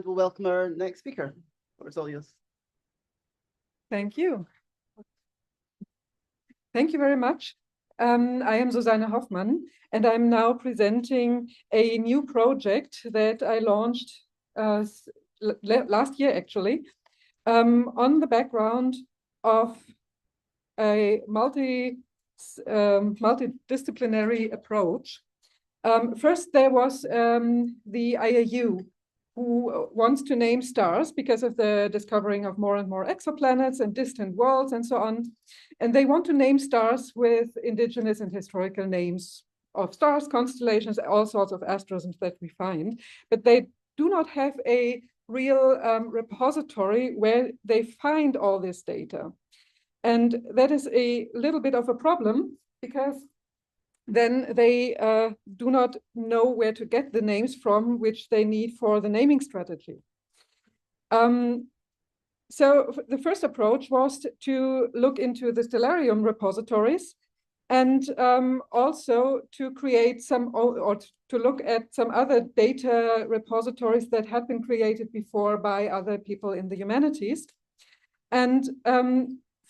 we'll welcome our next speaker. It's all yours. Thank you. Thank you very much. I am Susanne Hoffmann, and I'm now presenting a new project that I launched last year, actually, on the background of a multidisciplinary approach. First, there was the IAU, who wants to name stars because of the discovering of more and more exoplanets and distant worlds and so on. And they want to name stars with indigenous and historical names of stars, constellations, all sorts of asterisms that we find. But they do not have a real repository where they find all this data. And that is a little bit of a problem, because then they do not know where to get the names from, which they need for the naming strategy. So the first approach was to look into the Stellarium repositories, and also to create some, or to look at some other data repositories that had been created before by other people in the humanities. And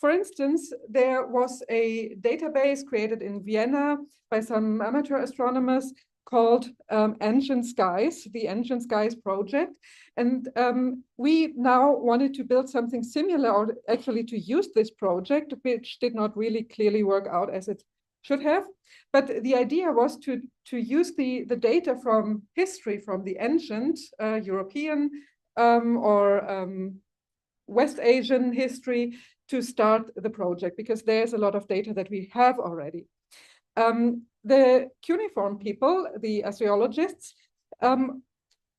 for instance, there was a database created in Vienna by some amateur astronomers called Ancient Skies, the Ancient Skies project. And we now wanted to build something similar, or actually to use this project, which did not really clearly work out as it should have. But the idea was to use the data from history, from the ancient European or West Asian history, to start the project, because there's a lot of data that we have already. The cuneiform people, the archaeologists,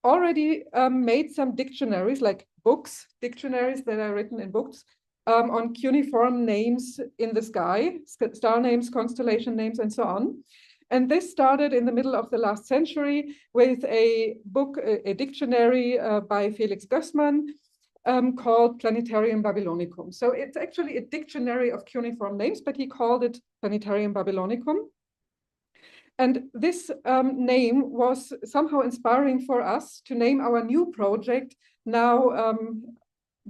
already made some dictionaries, like dictionaries that are written in books, on cuneiform names in the sky, star names, constellation names, and so on. And this started in the middle of the last century with a book, a dictionary by Felix Gößmann, called Planetarium Babylonicum. So it's actually a dictionary of cuneiform names, but he called it Planetarium Babylonicum. And this name was somehow inspiring for us to name our new project now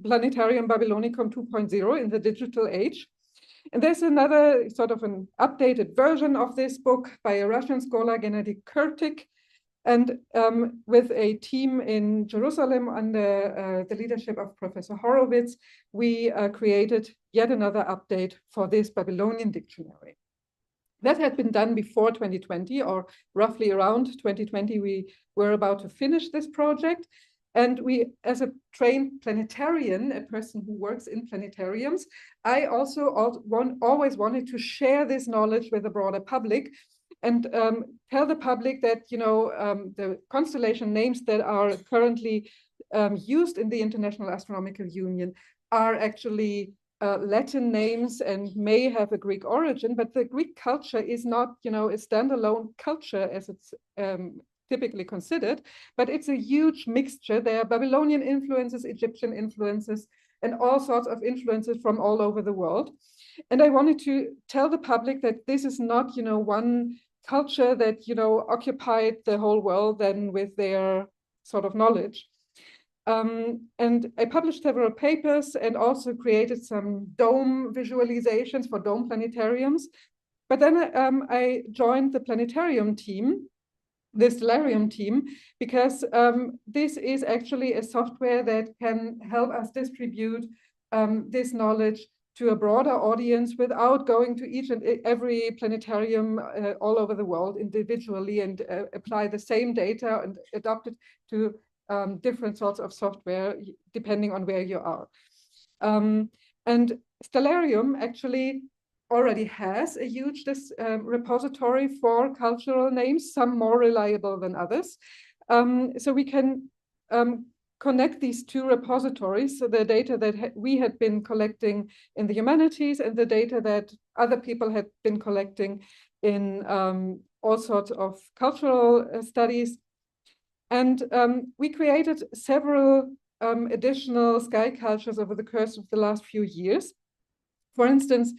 Planetarium Babylonicum 2.0 in the digital age. And there's another sort of an updated version of this book by a Russian scholar, Gennady Kurtik, and with a team in Jerusalem under the leadership of Professor Horowitz, we created yet another update for this Babylonian dictionary. That had been done before 2020, or roughly around 2020, we were about to finish this project. And we, as a trained planetarian, a person who works in planetariums, I also always wanted to share this knowledge with the broader public, and tell the public that, you know, the constellation names that are currently used in the International Astronomical Union are actually Latin names and may have a Greek origin, but the Greek culture is not, you know, a standalone culture as it's typically considered, but it's a huge mixture. There are Babylonian influences, Egyptian influences, and all sorts of influences from all over the world. And I wanted to tell the public that this is not, you know, one culture that, you know, occupied the whole world then with their sort of knowledge. And I published several papers and also created some dome visualizations for dome planetariums. But then I joined the planetarium team, the Stellarium team, because this is actually a software that can help us distribute this knowledge to a broader audience without going to each and every planetarium all over the world individually and apply the same data and adapt it to different sorts of software depending on where you are. And Stellarium actually already has a huge repository for cultural names, some more reliable than others. So we can connect these two repositories, so the data that we had been collecting in the humanities and the data that other people had been collecting in all sorts of cultural studies. And we created several additional sky cultures over the course of the last few years. For instance,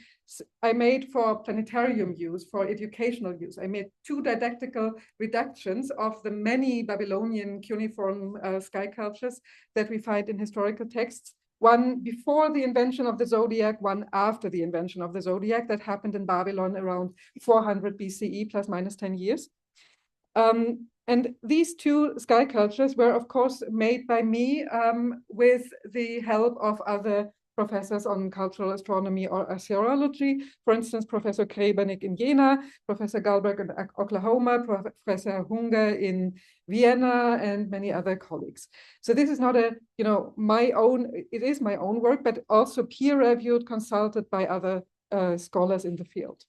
I made for planetarium use, for educational use, I made 2 didactical reductions of the many Babylonian cuneiform sky cultures that we find in historical texts. One before the invention of the zodiac, one after the invention of the zodiac, that happened in Babylon around 400 BCE, plus minus 10 years. And these 2 sky cultures were, of course, made by me with the help of other professors on cultural astronomy or archaeology. For instance, Professor Krebenik in Jena, Professor Galberg in Oklahoma, Professor Hunger in Vienna, and many other colleagues. So this is not my own, it is my own work, but also peer-reviewed, consulted by other scholars in the field.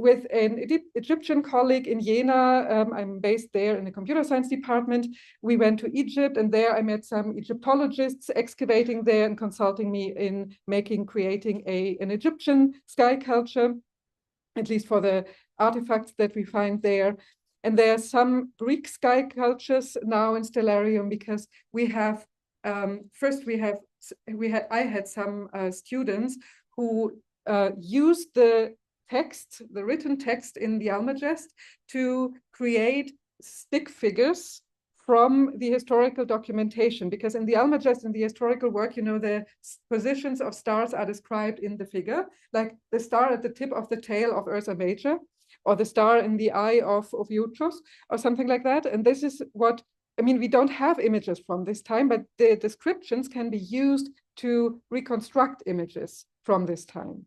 With an Egyptian colleague in Jena, I'm based there in the computer science department. We went to Egypt, and there I met some Egyptologists excavating there and consulting me in creating an Egyptian sky culture, at least for the artifacts that we find there. And there are some Greek sky cultures now in Stellarium, because we have, I had some students who used the written text in the Almagest to create stick figures from the historical documentation, because in the Almagest, in the historical work, the positions of stars are described in the figure, like the star at the tip of the tail of Ursa Major, or the star in the eye of Ophiuchus, or something like that. And this is what, we don't have images from this time, but the descriptions can be used to reconstruct images from this time.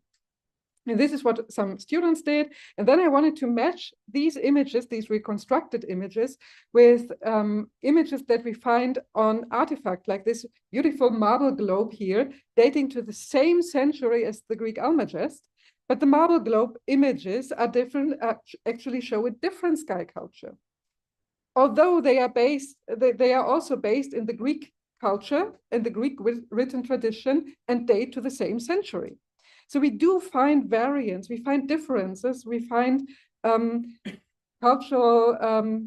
And this is what some students did. And then I wanted to match these images, these reconstructed images, with images that we find on artifacts, like this beautiful marble globe here, dating to the same century as the Greek Almagest. But the marble globe images are different, actually show a different sky culture. Although they are also based in the Greek culture and the Greek written tradition, and date to the same century. So we do find variants, we find differences, we find cultural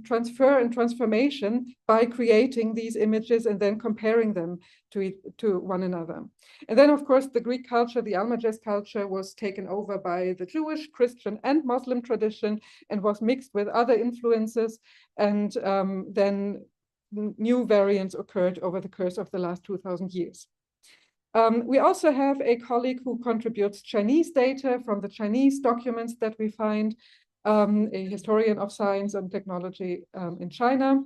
transfer and transformation by creating these images and then comparing them to one another. And then, of course, the Greek culture, the Almagest culture, was taken over by the Jewish, Christian, and Muslim tradition, and was mixed with other influences. And then new variants occurred over the course of the last 2,000 years. We also have a colleague who contributes Chinese data from the Chinese documents that we find, a historian of science and technology in China.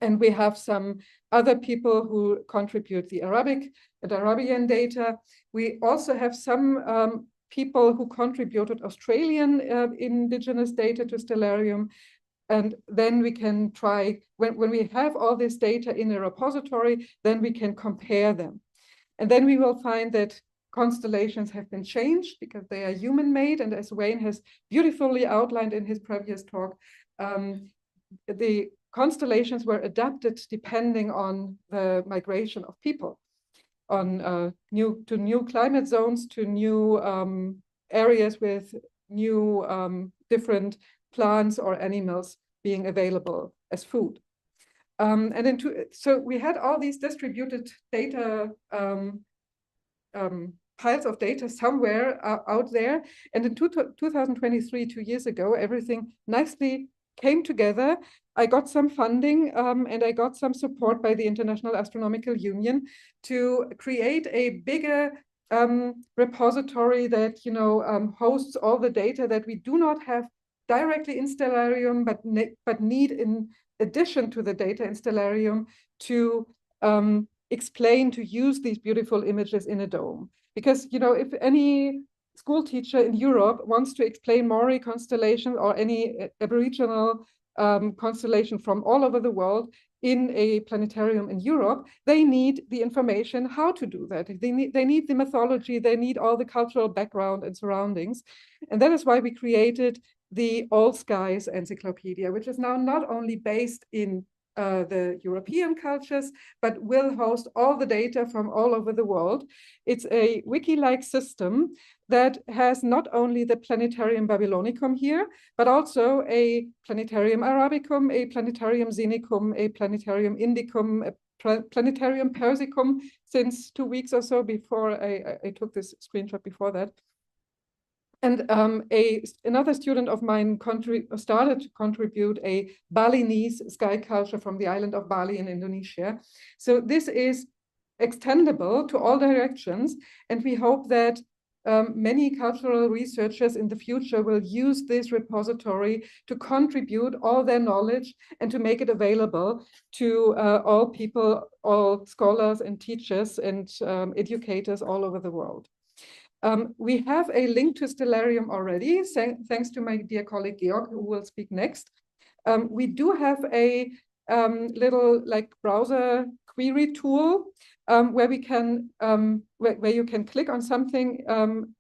And we have some other people who contribute the Arabian data. We also have some people who contributed Australian indigenous data to Stellarium. And then we can try, when we have all this data in a repository, then we can compare them. And then we will find that constellations have been changed because they are human-made. And as Wayne has beautifully outlined in his previous talk, the constellations were adapted depending on the migration of people, on new climate zones, to new areas with new different plants or animals being available as food. So we had all these distributed data, piles of data somewhere out there. And in 2023, 2 years ago, everything nicely came together. I got some funding and I got some support by the International Astronomical Union to create a bigger repository that hosts all the data that we do not have directly in Stellarium, but need in addition to the data in Stellarium to explain, to use these beautiful images in a dome. Because, if any school teacher in Europe wants to explain Maury constellation or any Aboriginal constellation from all over the world in a planetarium in Europe, they need the information how to do that. They need the mythology, they need all the cultural background and surroundings. And that is why we created the All Skies Encyclopedia, which is now not only based in the European cultures, but will host all the data from all over the world. It's a wiki-like system that has not only the Planetarium Babylonicum here, but also a Planetarium Arabicum, a Planetarium Sinicum, a Planetarium Indicum, a Planetarium Persicum since 2 weeks or so before I took this screenshot before that. And another student of mine started to contribute a Balinese sky culture from the island of Bali in Indonesia. So this is extendable to all directions, and we hope that many cultural researchers in the future will use this repository to contribute all their knowledge and to make it available to all people, all scholars and teachers and educators all over the world. We have a link to Stellarium already, thanks to my dear colleague Georg, who will speak next. We do have a little browser query tool where we can where you can click on something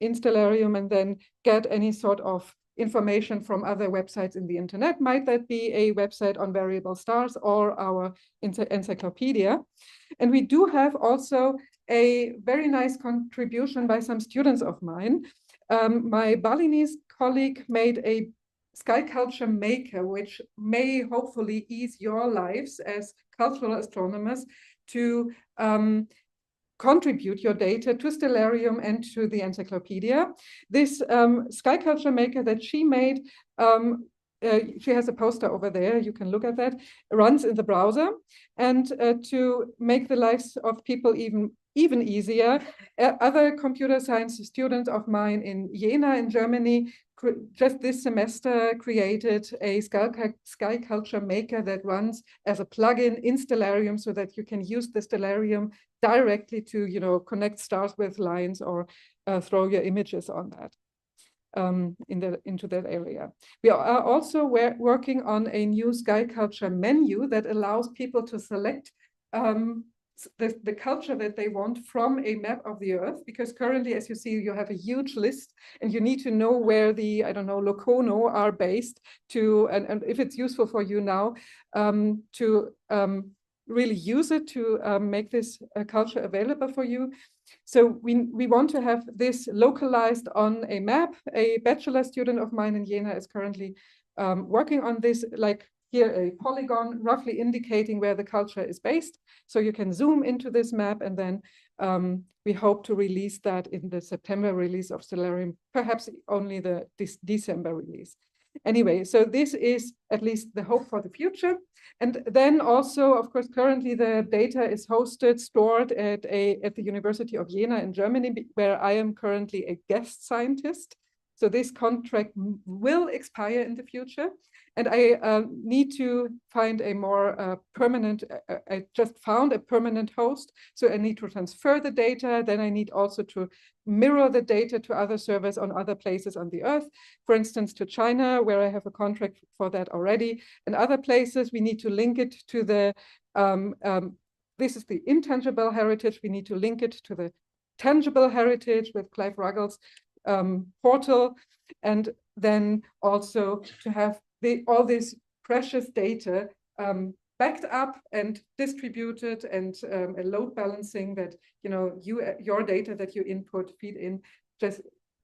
in Stellarium and then get any sort of information from other websites in the internet. Might that be a website on variable stars or our encyclopedia? And we do have also a very nice contribution by some students of mine. My Balinese colleague made a sky culture maker, which may hopefully ease your lives as cultural astronomers to contribute your data to Stellarium and to the encyclopedia. This sky culture maker that she made, she has a poster over there, you can look at that, runs in the browser. And to make the lives of people even easier, other computer science students of mine in Jena in Germany just this semester created a sky culture maker that runs as a plugin in Stellarium so that you can use the Stellarium directly to connect stars with lines or throw your images on that. Into that area. We are also working on a new sky culture menu that allows people to select the culture that they want from a map of the Earth, because currently, as you see, you have a huge list and you need to know where the, I don't know, Locono are based to, and if it's useful for you now, to really use it to make this culture available for you. So we want to have this localized on a map. A bachelor student of mine in Jena is currently working on this, like here a polygon roughly indicating where the culture is based. So you can zoom into this map, and then we hope to release that in the September release of Stellarium, perhaps only this December release. Anyway, so this is at least the hope for the future. And then also, of course, currently the data is hosted, stored at the University of Jena in Germany, where I am currently a guest scientist. So this contract will expire in the future. And I need to find a more permanent, I just found a permanent host. So I need to transfer the data. Then I need also to mirror the data to other servers on other places on the Earth. For instance, to China, where I have a contract for that already. And other places, we need to link it to the, this is the intangible heritage. We need to link it to the tangible heritage with Clive Ruggles portal. And then also to have all this precious data backed up and distributed, and a load balancing that your data that you input feed in, just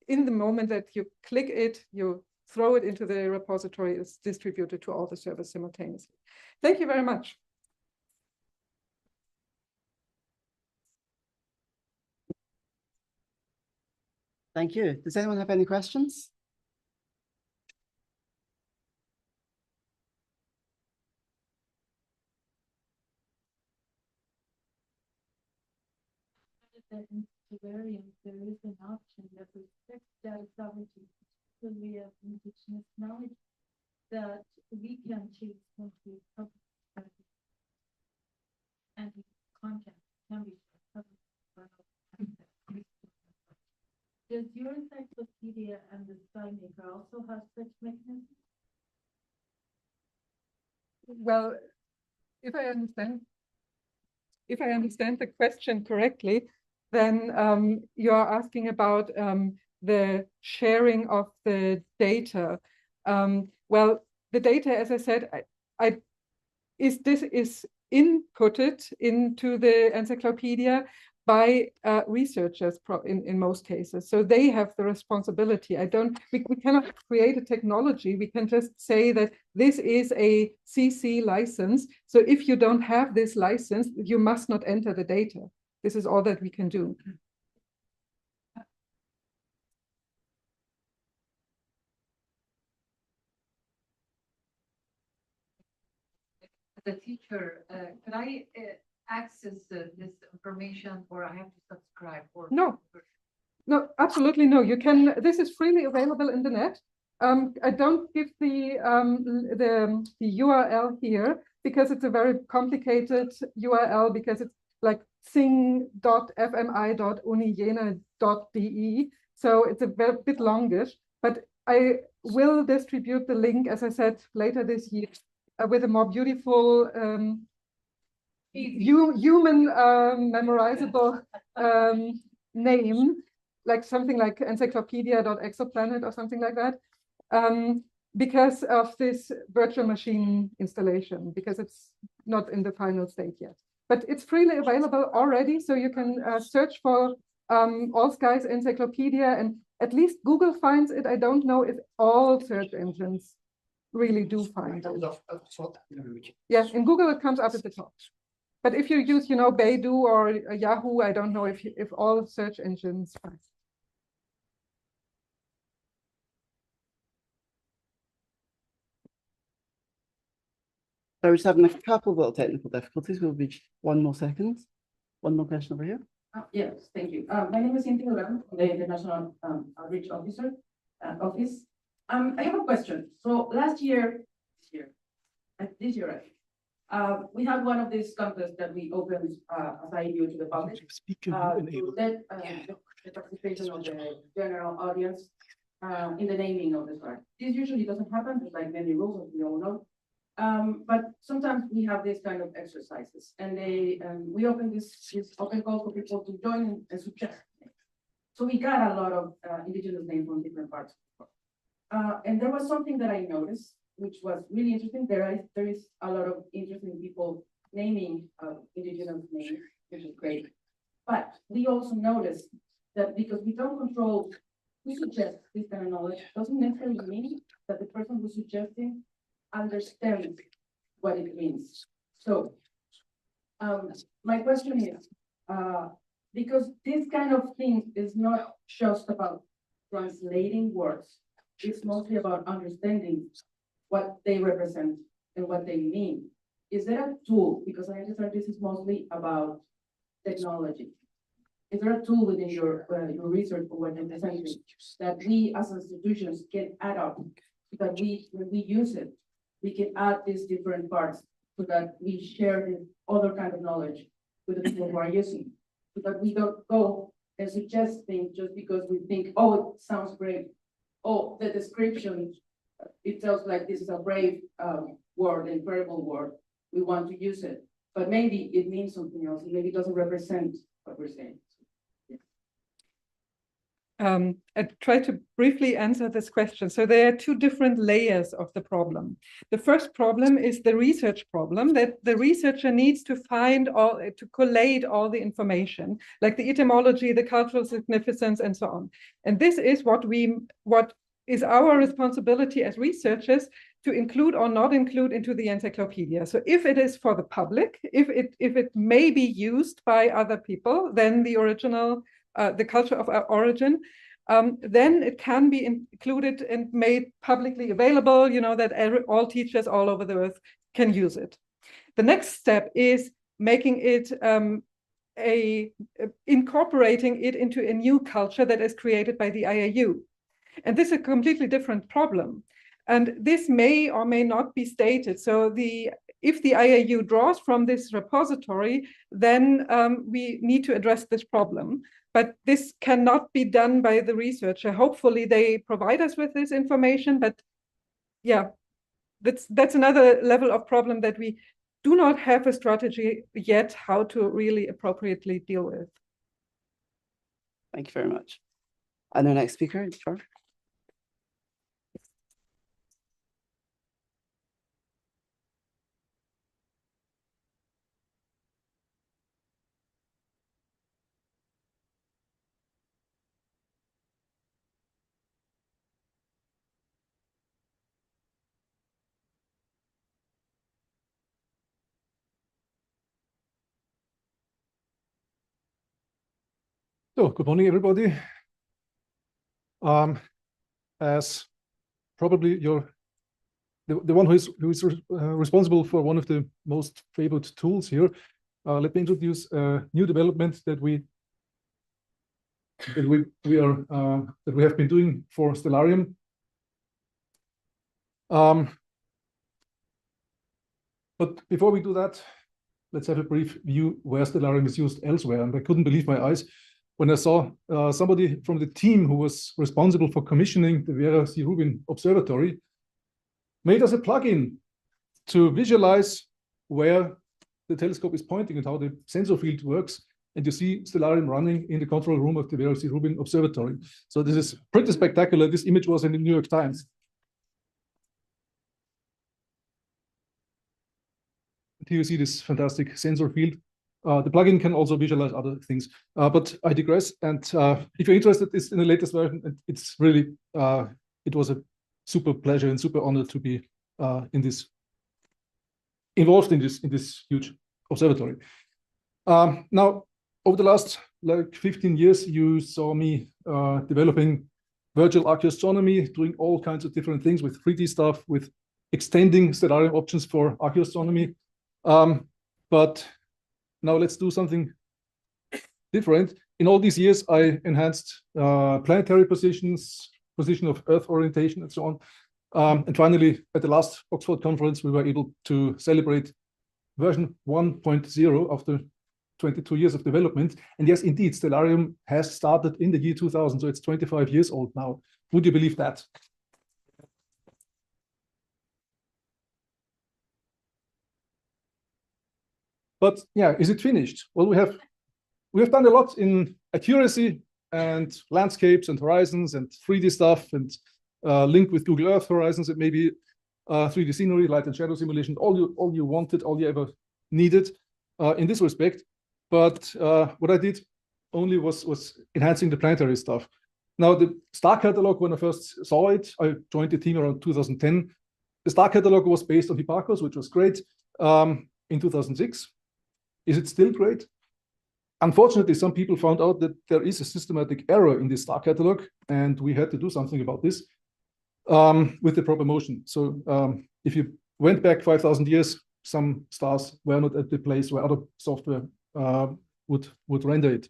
in the moment that you click it, you throw it into the repository, it's distributed to all the servers simultaneously. Thank you very much. Thank you. Does anyone have any questions? That in Stellarium there is an option that respects data sovereignty, particularly of indigenous knowledge, that we can choose when we publish and content can be published. Does your encyclopedia and the SkyMaker also have such mechanisms? Well, if I understand the question correctly, then you are asking about the sharing of the data. Well, the data, as I said, this is inputted into the encyclopedia, by researchers in most cases. So they have the responsibility. We cannot create a technology. We can just say that this is a CC license. So if you don't have this license, you must not enter the data. This is all that we can do. As a teacher, can I access this information, or I have to subscribe? Or No, absolutely no. You can. This is freely available in the net. I don't give the URL here because it's a very complicated URL, because it's like sing.fmi.unijena.de. So it's a bit longish, but I will distribute the link, as I said, later this year with a more beautiful human memorizable name, like something like encyclopedia.exoplanet or something like that, because of this virtual machine installation, because it's not in the final state yet. But it's freely available already, so you can search for All Skies Encyclopedia, and at least Google finds it. I don't know if all search engines really do find it. Yeah, in Google it comes up at the top. But if you use, Baidu or Yahoo, I don't know if all search engines find it. So we're just having a couple of little technical difficulties. We'll be 1 more second. One more question over here. Yes, thank you. My name is Cynthia Duran, the International Outreach Officer Office. I have a question. So this year, we had one of these contests that we opened as I do to the public to let the participation of the general audience in the naming of the star. This usually doesn't happen. There's like many rules, as we all know. But sometimes we have these kind of exercises, and we open this open call for people to join and suggest names. So we got a lot of indigenous names from different parts. And there was something that I noticed, which was really interesting. There is a lot of interesting people naming indigenous names, which is great. But we also noticed that because we don't control who suggests this kind of knowledge, doesn't necessarily mean that the person who's suggesting understands what it means. So my question is, because this kind of thing is not just about translating words, it's mostly about understanding what they represent and what they mean. Is there a tool, because I understand this is mostly about technology, is there a tool within your research or what you're presenting that we as institutions can add up, so that when we use it, we can add these different parts so that we share this other kind of knowledge with the people who are using, so that we don't go and suggest things just because we think, oh, it sounds great. Oh, the description, it tells like this is a brave word, an incredible word. We want to use it, but maybe it means something else. Maybe it doesn't represent what we're saying. I try to briefly answer this question. So there are 2 different layers of the problem. The first problem is the research problem, that the researcher needs to collate all the information, like the etymology, the cultural significance, and so on. And this is what is our responsibility as researchers to include or not include into the encyclopedia. So if it is for the public, if it may be used by other people, then the original the culture of our origin, then it can be included and made publicly available, that all teachers all over the earth can use it. The next step is making it, incorporating it into a new culture that is created by the IAU. And this is a completely different problem. And this may or may not be stated. So if the IAU draws from this repository, then we need to address this problem. But this cannot be done by the researcher. Hopefully they provide us with this information, but yeah, that's another level of problem that we do not have a strategy yet how to really appropriately deal with. Thank you very much. And our next speaker, Georg. So, good morning, everybody. As probably the one who is responsible for one of the most favored tools here, let me introduce a new development that we have been doing for Stellarium. But before we do that, let's have a brief view where Stellarium is used elsewhere. And I couldn't believe my eyes when I saw somebody from the team who was responsible for commissioning the Vera C. Rubin Observatory made us a plugin to visualize where the telescope is pointing and how the sensor field works. And you see Stellarium running in the control room of the Vera C. Rubin Observatory. So this is pretty spectacular. This image was in the New York Times. Here you see this fantastic sensor field. The plugin can also visualize other things, but I digress. And if you're interested, it's in the latest version. It's really, it was a super pleasure and super honor to be involved in this huge observatory. Now, over the last like 15 years, you saw me developing virtual archaeoastronomy, doing all kinds of different things with 3D stuff, with extending Stellarium options for archaeoastronomy. But now let's do something different. In all these years, I enhanced planetary position of Earth orientation, and so on. And finally, at the last Oxford conference, we were able to celebrate version 1.0 after 22 years of development. And yes, indeed, Stellarium has started in the year 2000, so it's 25 years old now. Would you believe that? But yeah, is it finished? Well, we have done a lot in accuracy and landscapes and horizons and 3D stuff and linked with Google Earth horizons and maybe 3D scenery, light and shadow simulation, all you wanted, all you ever needed in this respect. But what I did only was enhancing the planetary stuff. Now, the star catalog, when I first saw it, I joined the team around 2010. The star catalog was based on Hipparcos, which was great in 2006. Is it still great? Unfortunately, some people found out that there is a systematic error in the star catalog, and we had to do something about this with the proper motion. So if you went back 5,000 years, some stars were not at the place where other software would render it.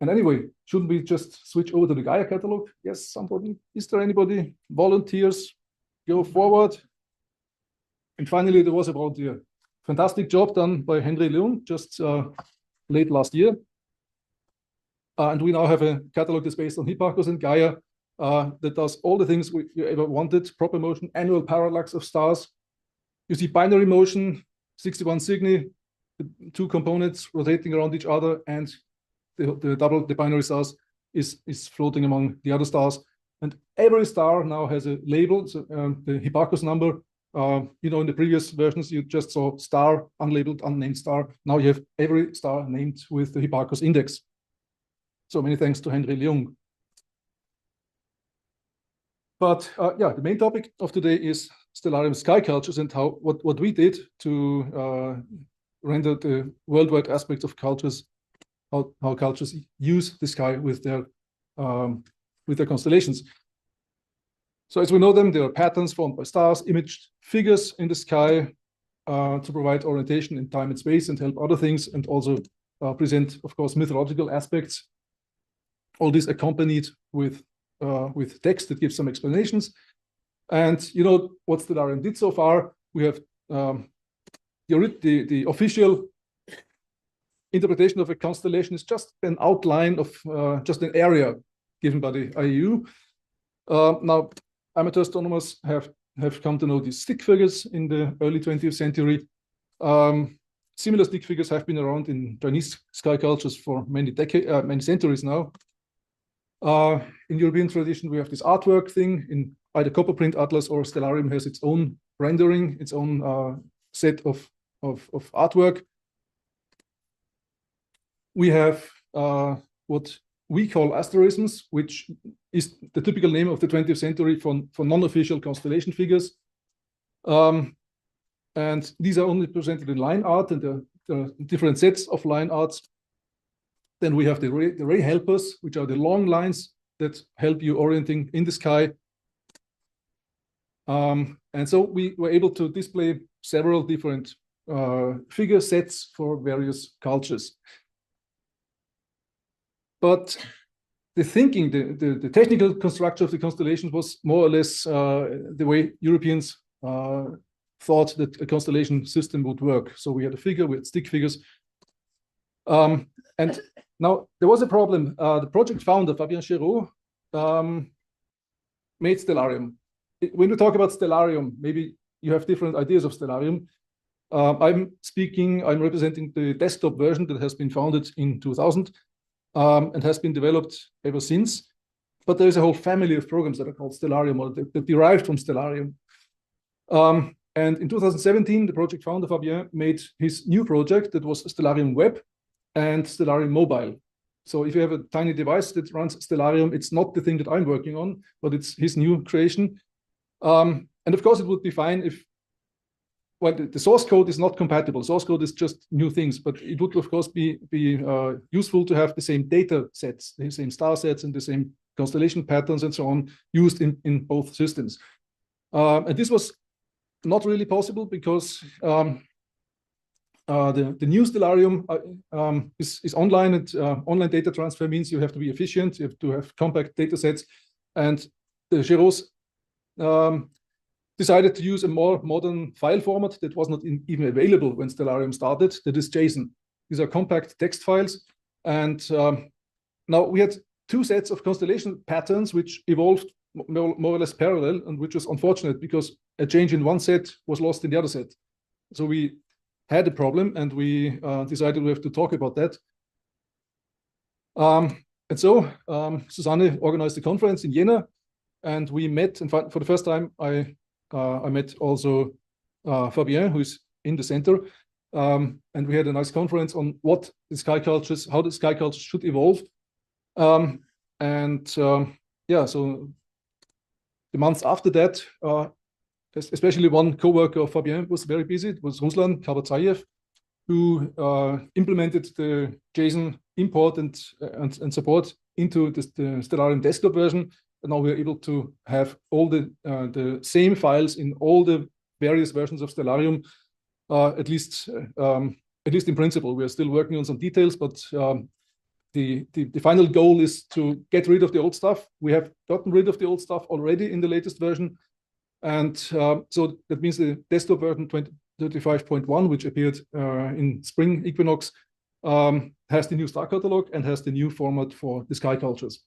And anyway, shouldn't we just switch over to the Gaia catalog? Yes, somebody. Is there anybody? Volunteers? Go forward. And finally, there was a volunteer. Fantastic job done by Henry Leung just late last year. And we now have a catalog that's based on Hipparcos and Gaia that does all the things we ever wanted: proper motion, annual parallax of stars. You see binary motion, 61 Cygni, the two components rotating around each other, and the binary stars is floating among the other stars. And every star now has a label, so the Hipparcos number. You know, in the previous versions, you just saw star, unlabeled, unnamed star. Now you have every star named with the Hipparcos index. So many thanks to Henry Leung. But yeah, the main topic of today is Stellarium Skycultures and what we did to render the worldwide aspects of cultures, how cultures use the sky with their constellations. So as we know them, there are patterns formed by stars, imaged figures in the sky to provide orientation in time and space and help other things, and also present, of course, mythological aspects. All this accompanied with text that gives some explanations. And you know what Stellarium did so far? We have the official interpretation of a constellation is just an outline of just an area given by the IAU. Now, amateur astronomers have come to know these stick figures in the early 20th century. Similar stick figures have been around in Chinese sky cultures for many centuries now. In European tradition, we have this artwork thing in either copper print atlas or Stellarium has its own rendering, its own set of artwork. We have what we call asterisms, which is the typical name of the 20th century for non-official constellation figures. And these are only presented in line art, and there are different sets of line arts. Then we have the ray helpers, which are the long lines that help you orienting in the sky. And so we were able to display several different figure sets for various cultures. But the thinking, the technical construction of the constellation was more or less the way Europeans thought that a constellation system would work. So we had a figure with stick figures. And now there was a problem. The project founder, Fabien Géraud, made Stellarium. When we talk about Stellarium, maybe you have different ideas of Stellarium. I'm representing the desktop version that has been founded in 2000 and has been developed ever since. But there is a whole family of programs that are called Stellarium or that derived from Stellarium. And in 2017, the project founder, Fabien, made his new project that was Stellarium Web and Stellarium Mobile. So if you have a tiny device that runs Stellarium, it's not the thing that I'm working on, but it's his new creation. And of course, it would be fine if, well, the source code is not compatible. Source code is just new things, but it would, of course, be useful to have the same data sets, the same star sets and the same constellation patterns and so on used in both systems. And this was not really possible because the new Stellarium is online, and online data transfer means you have to be efficient, you have to have compact data sets, and the Géraud decided to use a more modern file format that was not even available when Stellarium started, that is JSON. These are compact text files, and now we had two sets of constellation patterns which evolved more or less parallel, and which was unfortunate because a change in one set was lost in the other set. So we had a problem, and we decided we have to talk about that. And so Susanne organized a conference in Jena, and we met. And for the first time, I met also Fabien, who is in the center, and we had a nice conference on what the Skycultures, how the Skycultures should evolve. Yeah, so the months after that, especially one co-worker of Fabien was very busy. It was Ruslan Kabatsayev, who implemented the JSON import and support into the Stellarium desktop version. And now we're able to have all the same files in all the various versions of Stellarium, at least in principle. We are still working on some details, but the final goal is to get rid of the old stuff. We have gotten rid of the old stuff already in the latest version. And so that means the desktop version 2035.1, which appeared in spring equinox, has the new star catalog and has the new format for the Skycultures.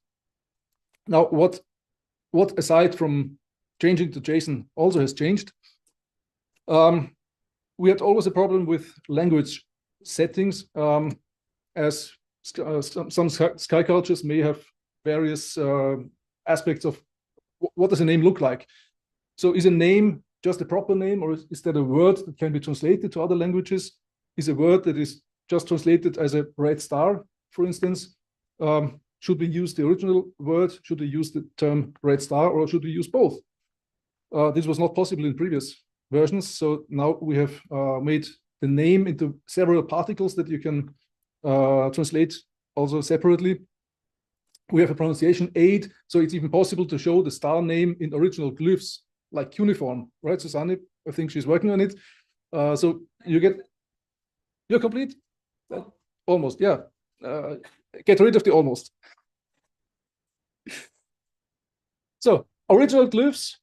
Now, what aside from changing to JSON also has changed? We had always a problem with language settings, as some Skycultures may have various aspects of what does a name look like. So is a name just a proper name, or is that a word that can be translated to other languages? Is a word that is just translated as a red star, for instance? Should we use the original word? Should we use the term red star, or should we use both? This was not possible in previous versions. So now we have made the name into several particles that you can translate also separately. We have a pronunciation aid, so it's even possible to show the star name in original glyphs, like cuneiform, right, Susanne? I think she's working on it. So you're complete? Almost, yeah. Get rid of the almost. So original glyphs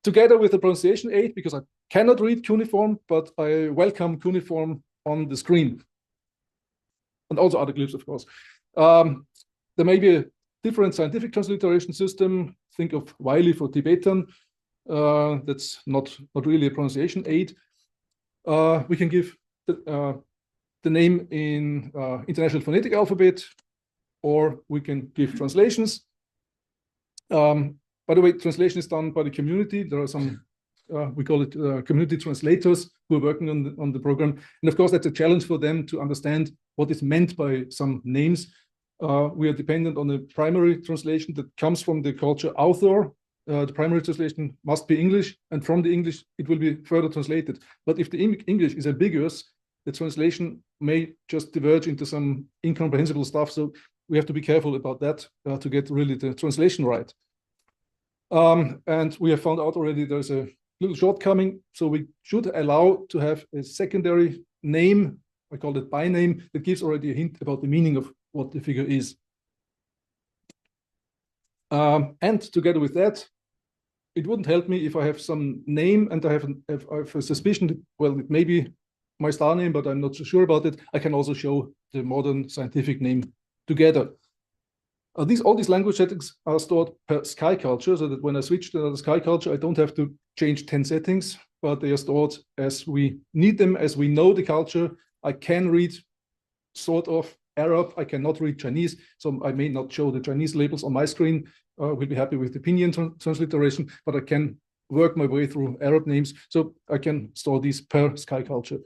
together with the pronunciation aid, because I cannot read cuneiform, but I welcome cuneiform on the screen. And also other glyphs, of course. There may be a different scientific transliteration system. Think of Wiley for Tibetan. That's not really a pronunciation aid. We can give the name in International Phonetic Alphabet, or we can give translations. By the way, translation is done by the community. There are some, we call it community translators who are working on the program. And of course, that's a challenge for them to understand what is meant by some names. We are dependent on a primary translation that comes from the culture author. The primary translation must be English, and from the English, it will be further translated. But if the English is ambiguous, the translation may just diverge into some incomprehensible stuff. So we have to be careful about that to get really the translation right. And we have found out already there's a little shortcoming. So we should allow to have a secondary name, I call it by name, that gives already a hint about the meaning of what the figure is. And together with that, it wouldn't help me if I have some name and I have a suspicion that, well, it may be my star name, but I'm not so sure about it. I can also show the modern scientific name together. All these language settings are stored per sky culture, so that when I switch to another sky culture, I don't have to change 10 settings, but they are stored as we need them, as we know the culture. I can read sort of Arab, I cannot read Chinese, so I may not show the Chinese labels on my screen. We'll be happy with the Pinyin transliteration, but I can work my way through Arab names, so I can store these per sky culture.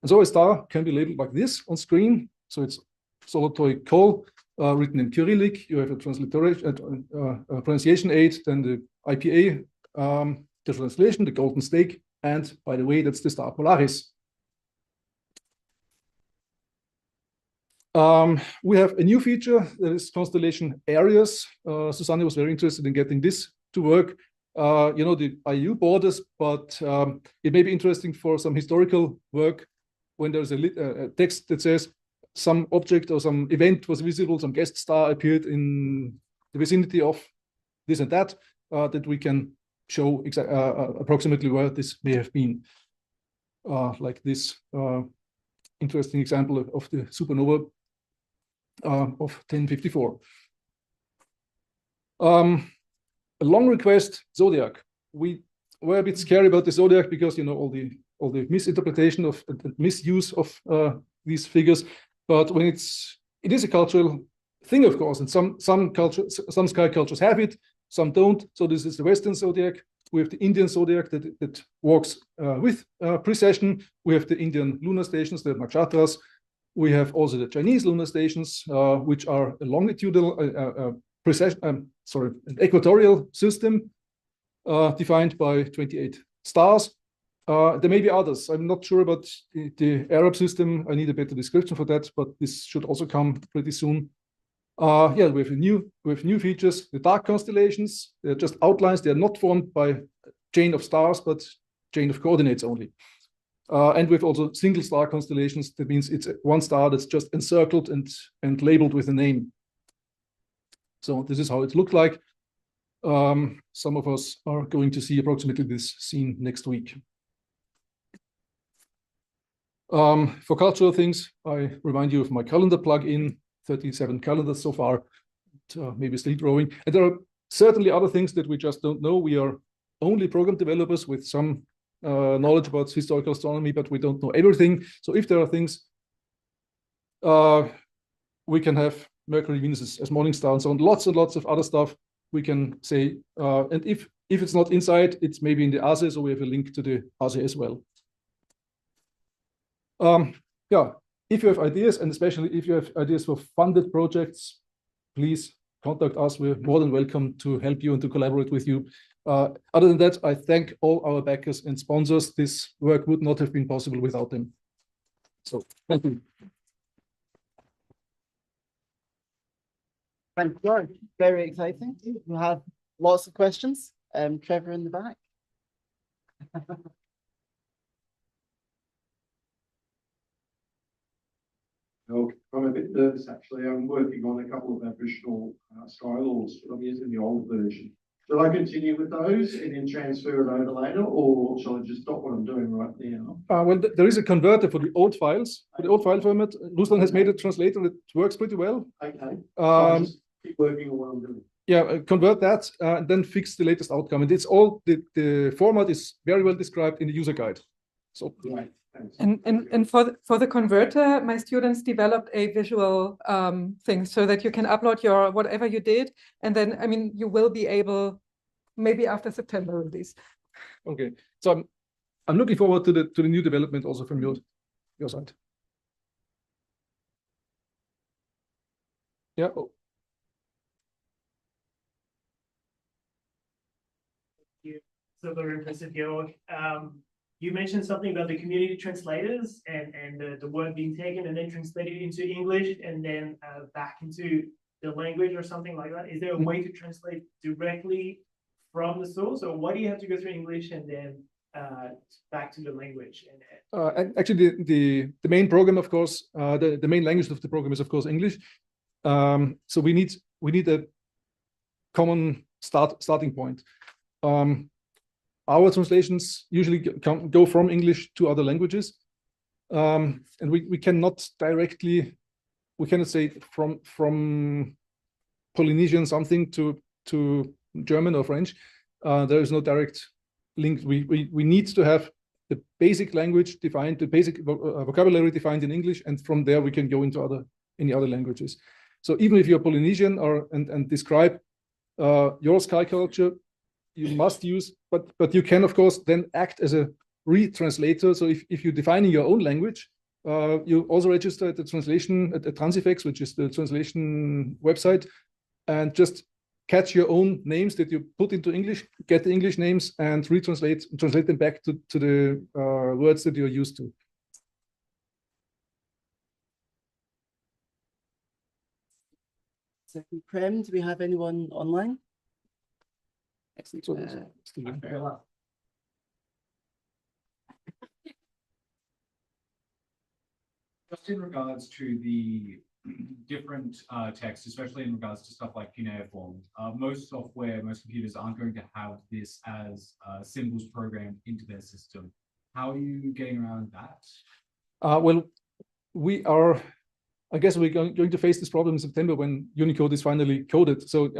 And so a star can be labeled like this on screen. So it's Solotoi Kol, written in Cyrillic. You have a transliteration, pronunciation aid, then the IPA, the translation, the golden stake, and by the way, that's the star Polaris. We have a new feature that is constellation areas. Susanne was very interested in getting this to work. You know, the IU borders, but it may be interesting for some historical work when there's a text that says some object or some event was visible, some guest star appeared in the vicinity of this and that, that we can show approximately where this may have been. Like this interesting example of the supernova of 1054. A long request, zodiac. We were a bit scary about the zodiac because, you know, all the misinterpretation of and misuse of these figures. But when it is a cultural thing, of course, and some sky cultures have it, some don't. So this is the Western zodiac. We have the Indian zodiac that works with precession. We have the Indian lunar stations, the nakshatras. We have also the Chinese lunar stations, which are a longitudinal an equatorial system defined by 28 stars. There may be others. I'm not sure about the Arab system. I need a better description for that, but this should also come pretty soon. Yeah, we have new features. The dark constellations, they're just outlines. They are not formed by chain of stars, but chain of coordinates only. And we've also single star constellations. That means it's one star that's just encircled and labeled with a name. So this is how it looked like. Some of us are going to see approximately this scene next week. For cultural things, I remind you of my calendar plugin, 37 calendars so far, maybe still growing. And there are certainly other things that we just don't know. We are only program developers with some knowledge about historical astronomy, but we don't know everything. So if there are things, we can have Mercury, Venus as morning star and so on. Lots and lots of other stuff we can say. And if it's not inside, it's maybe in the Oases, so we have a link to the Oases as well. Yeah, if you have ideas, and especially if you have ideas for funded projects, please contact us. We're more than welcome to help you and to collaborate with you. Other than that, I thank all our backers and sponsors. This work would not have been possible without them. So thank you. Thank you, Georg. Very exciting. We have lots of questions. Trevor in the back. No, I'm a bit nervous actually. I'm working on a couple of additional sky laws, but I'm using the old version. Shall I continue with those and then transfer it over later, or shall I just stop what I'm doing right now? Well, there is a converter for the old files, for the old file format. Ruslan has made a translator that works pretty well. Okay. So just keep working on what I'm doing. Yeah, convert that and then fix the latest outcome. And it's all the format is very well described in the user guide. So Right. Thanks. And for the converter, my students developed a visual thing so that you can upload your whatever you did, and then I mean you will be able maybe after September release. okay, so I'm looking forward to the new development also from your side. Yeah. Oh. So very impressive, Georg. you mentioned something about the community translators and the word being taken and then translated into English and then back into the language or something like that. Is there a way to translate directly from the source, or why do you have to go through English and then back to the language? And actually, the main program, of course, the main language of the program is, of course, English. So we need a common starting point. Our translations usually go from English to other languages, and we cannot directly, we cannot say from Polynesian something to German or French. There is no direct link. We need to have the basic language defined, the basic vocabulary defined in English, and from there we can go into any other languages. So even if you're Polynesian and describe your sky culture, you must use, but you can of course then act as a retranslator. So if you're defining your own language, you also register at the translation at Transifex, which is the translation website, and just catch your own names that you put into English, get the English names, and translate them back to the words that you're used to. Second Prem, do we have anyone online? Excellent. Just in regards to the different texts, especially in regards to stuff like cuneiform, most software, most computers aren't going to have this as symbols programmed into their system. How are you getting around that? Well, we are, I guess we're going to face this problem in September when Unicode is finally coded. So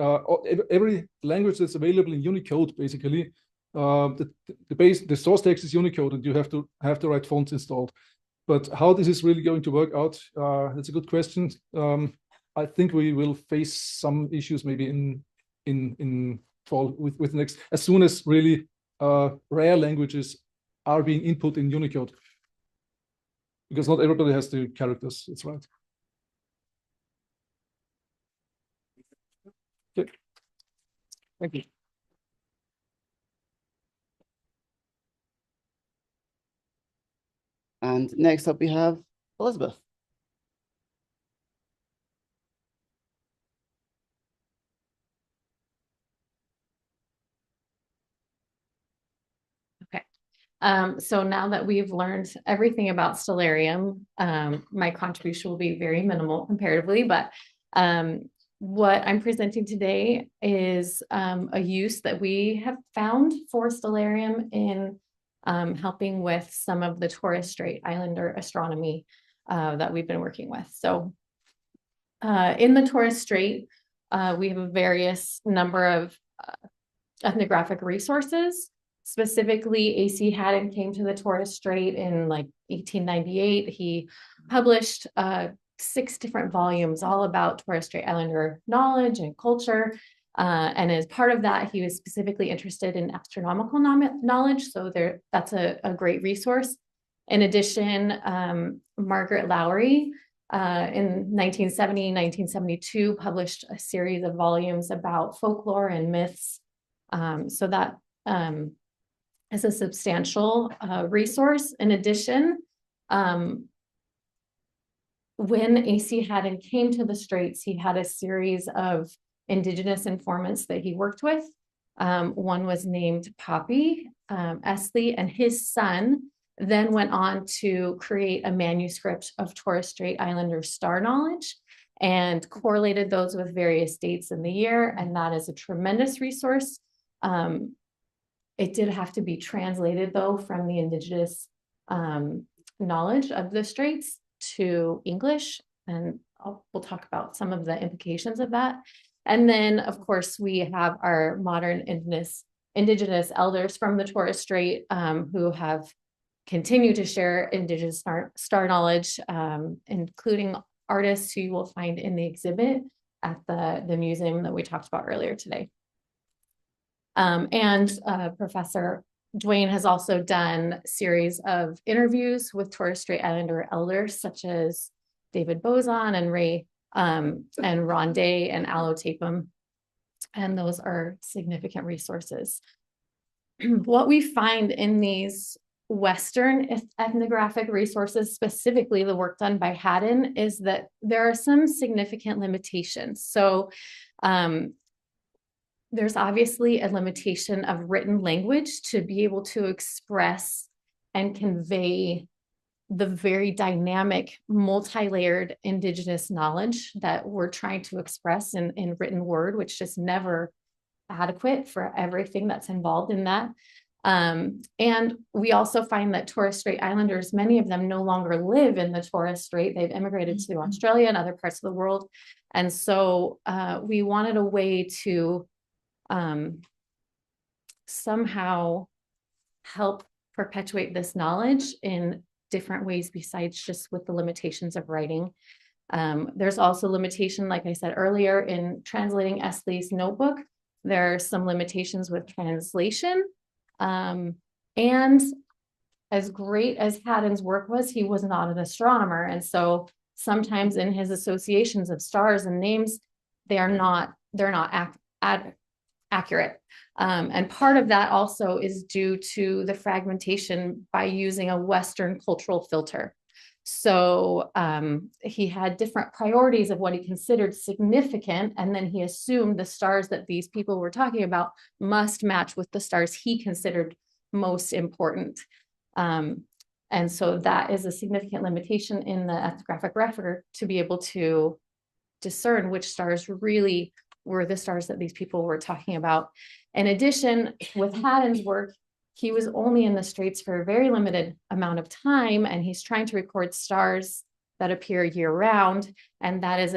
every language that's available in Unicode, basically, the source text is Unicode, and you have to have the right fonts installed. But how this is really going to work out, that's a good question. I think we will face some issues maybe in fall with next, as soon as really rare languages are being input in Unicode. Because not everybody has the characters, that's right. Okay. Thank you. And next up we have Elizabeth. Okay. So now that we've learned everything about Stellarium, my contribution will be very minimal comparatively, but what I'm presenting today is a use that we have found for Stellarium in helping with some of the Torres Strait Islander astronomy that we've been working with. So in the Torres Strait, we have a various number of ethnographic resources. Specifically, A.C. Haddon came to the Torres Strait in like 1898. He published 6 different volumes all about Torres Strait Islander knowledge and culture. And as part of that, he was specifically interested in astronomical knowledge. So that's a great resource. In addition, Margaret Lowry in 1970, 1972 published a series of volumes about folklore and myths. So that is a substantial resource. In addition, when A.C. Haddon came to the Straits, he had a series of Indigenous informants that he worked with. One was named Poppy Esley, and his son then went on to create a manuscript of Torres Strait Islander star knowledge and correlated those with various dates in the year, and that is a tremendous resource. It did have to be translated, though, from the Indigenous knowledge of the Straits to English, and we'll talk about some of the implications of that. And then, of course, we have our modern Indigenous elders from the Torres Strait who have continued to share Indigenous star knowledge, including artists who you will find in the exhibit at the museum that we talked about earlier today. Professor Duane has also done a series of interviews with Torres Strait Islander elders, such as David Bozon and Ray and Ron Day and Aloe Tapum. And those are significant resources. What we find in these Western ethnographic resources, specifically the work done by Haddon, is that there are some significant limitations. So there's obviously a limitation of written language to be able to express and convey the very dynamic, multi-layered indigenous knowledge that we're trying to express in written word, which is never adequate for everything that's involved in that. And we also find that Torres Strait Islanders, many of them no longer live in the Torres Strait. They've immigrated to Australia and other parts of the world. And so we wanted a way to somehow help perpetuate this knowledge in different ways besides just with the limitations of writing. There's also limitation, like I said earlier, in translating Esley's notebook. There are some limitations with translation. And as great as Haddon's work was, he was not an astronomer. And so sometimes in his associations of stars and names, they're not accurate. And part of that also is due to the fragmentation by using a Western cultural filter. So he had different priorities of what he considered significant, and then he assumed the stars that these people were talking about must match with the stars he considered most important. And so that is a significant limitation in the ethnographic record to be able to discern which stars really were the stars that these people were talking about. In addition, with Haddon's work, he was only in the Straits for a very limited amount of time, and he's trying to record stars that appear year round. And that is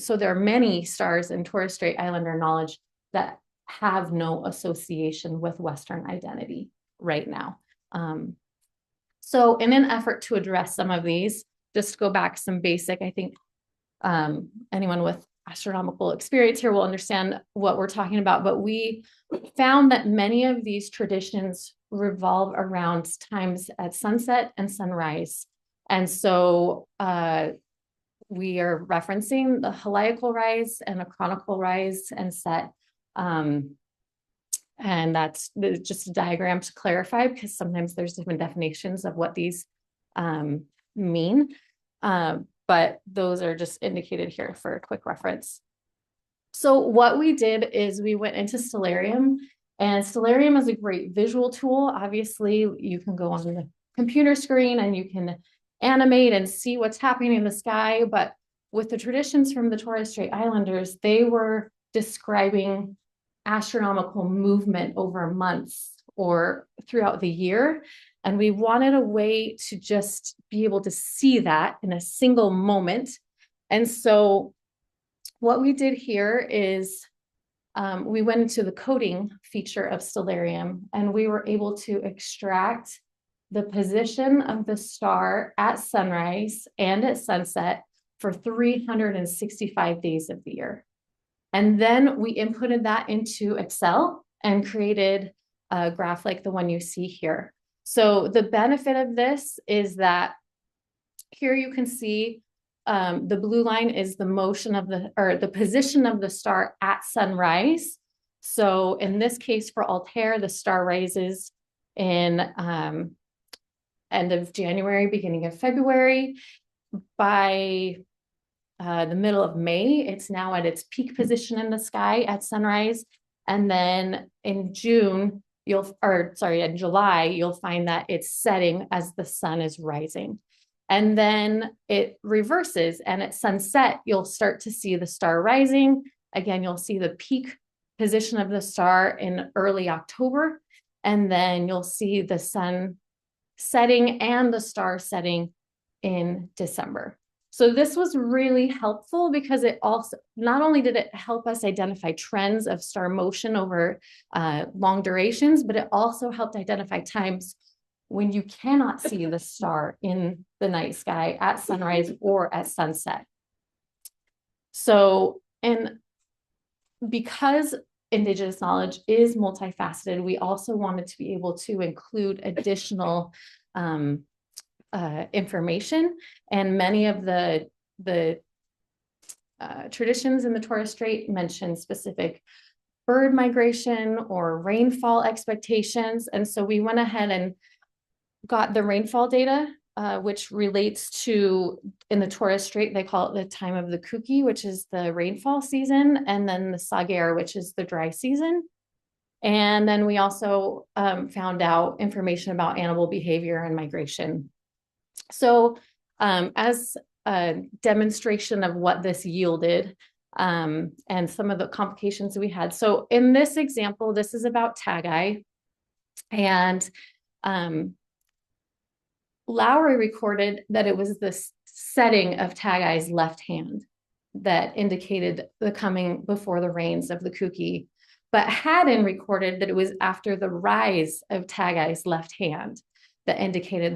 so there are many stars in Torres Strait Islander knowledge that have no association with Western identity right now. So in an effort to address some of these, just to go back some basic, I think anyone with astronomical experience here will understand what we're talking about, but we found that many of these traditions revolve around times at sunset and sunrise. And so we are referencing the heliacal rise and a chronicle rise and set. And that's just a diagram to clarify, because sometimes there's different definitions of what these mean. But those are just indicated here for a quick reference. So what we did is we went into Stellarium, and Stellarium is a great visual tool. Obviously, you can go on the computer screen and you can animate and see what's happening in the sky. But with the traditions from the Torres Strait Islanders, they were describing astronomical movement over months or throughout the year. And we wanted a way to just be able to see that in a single moment. And so what we did here is we went into the coding feature of Stellarium, and we were able to extract the position of the star at sunrise and at sunset for 365 days of the year. And then we inputted that into Excel and created a graph like the one you see here. So the benefit of this is that here you can see the blue line is the motion of the position of the star at sunrise. So in this case for Altair, the star rises in end of January, beginning of February. By the middle of May, it's now at its peak position in the sky at sunrise. And then in July, you'll find that it's setting as the sun is rising. And then it reverses, and at sunset, you'll start to see the star rising. Again, you'll see the peak position of the star in early October, and then you'll see the sun setting and the star setting in December. So this was really helpful because it also, not only did it help us identify trends of star motion over long durations, but it also helped identify times when you cannot see the star in the night sky at sunrise or at sunset. So, and because Indigenous knowledge is multifaceted, we also wanted to be able to include additional information, and many of the traditions in the Torres Strait mention specific bird migration or rainfall expectations. And so we went ahead and got the rainfall data, which relates to, in the Torres Strait, they call it the time of the Kuki, which is the rainfall season, and then the Sagar, which is the dry season. And then we also found out information about animal behavior and migration. So as a demonstration of what this yielded and some of the complications we had. So in this example, this is about Tagai, and Lowry recorded that it was the setting of Tagai's left hand that indicated the coming before the rains of the Kuki, but Haddon recorded that it was after the rise of Tagai's left hand that indicated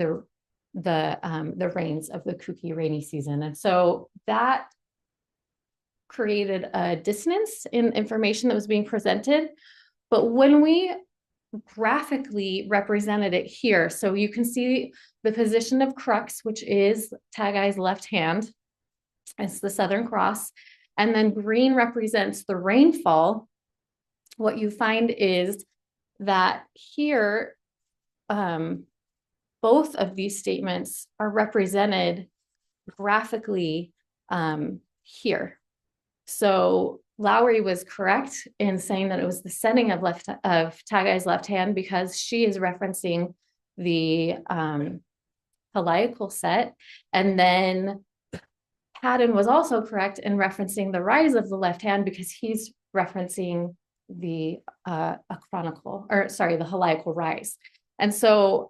the rains of the Kuki rainy season. And so that created a dissonance in information that was being presented. But when we graphically represented it here, so you can see the position of Crux, which is Tagai's left hand. It's the Southern Cross. And then green represents the rainfall. What you find is that here, both of these statements are represented graphically here. So Lowry was correct in saying that it was the setting of Tagai's left hand, because she is referencing the heliacal set. And then Haddon was also correct in referencing the rise of the left hand, because he's referencing the the heliacal rise. And so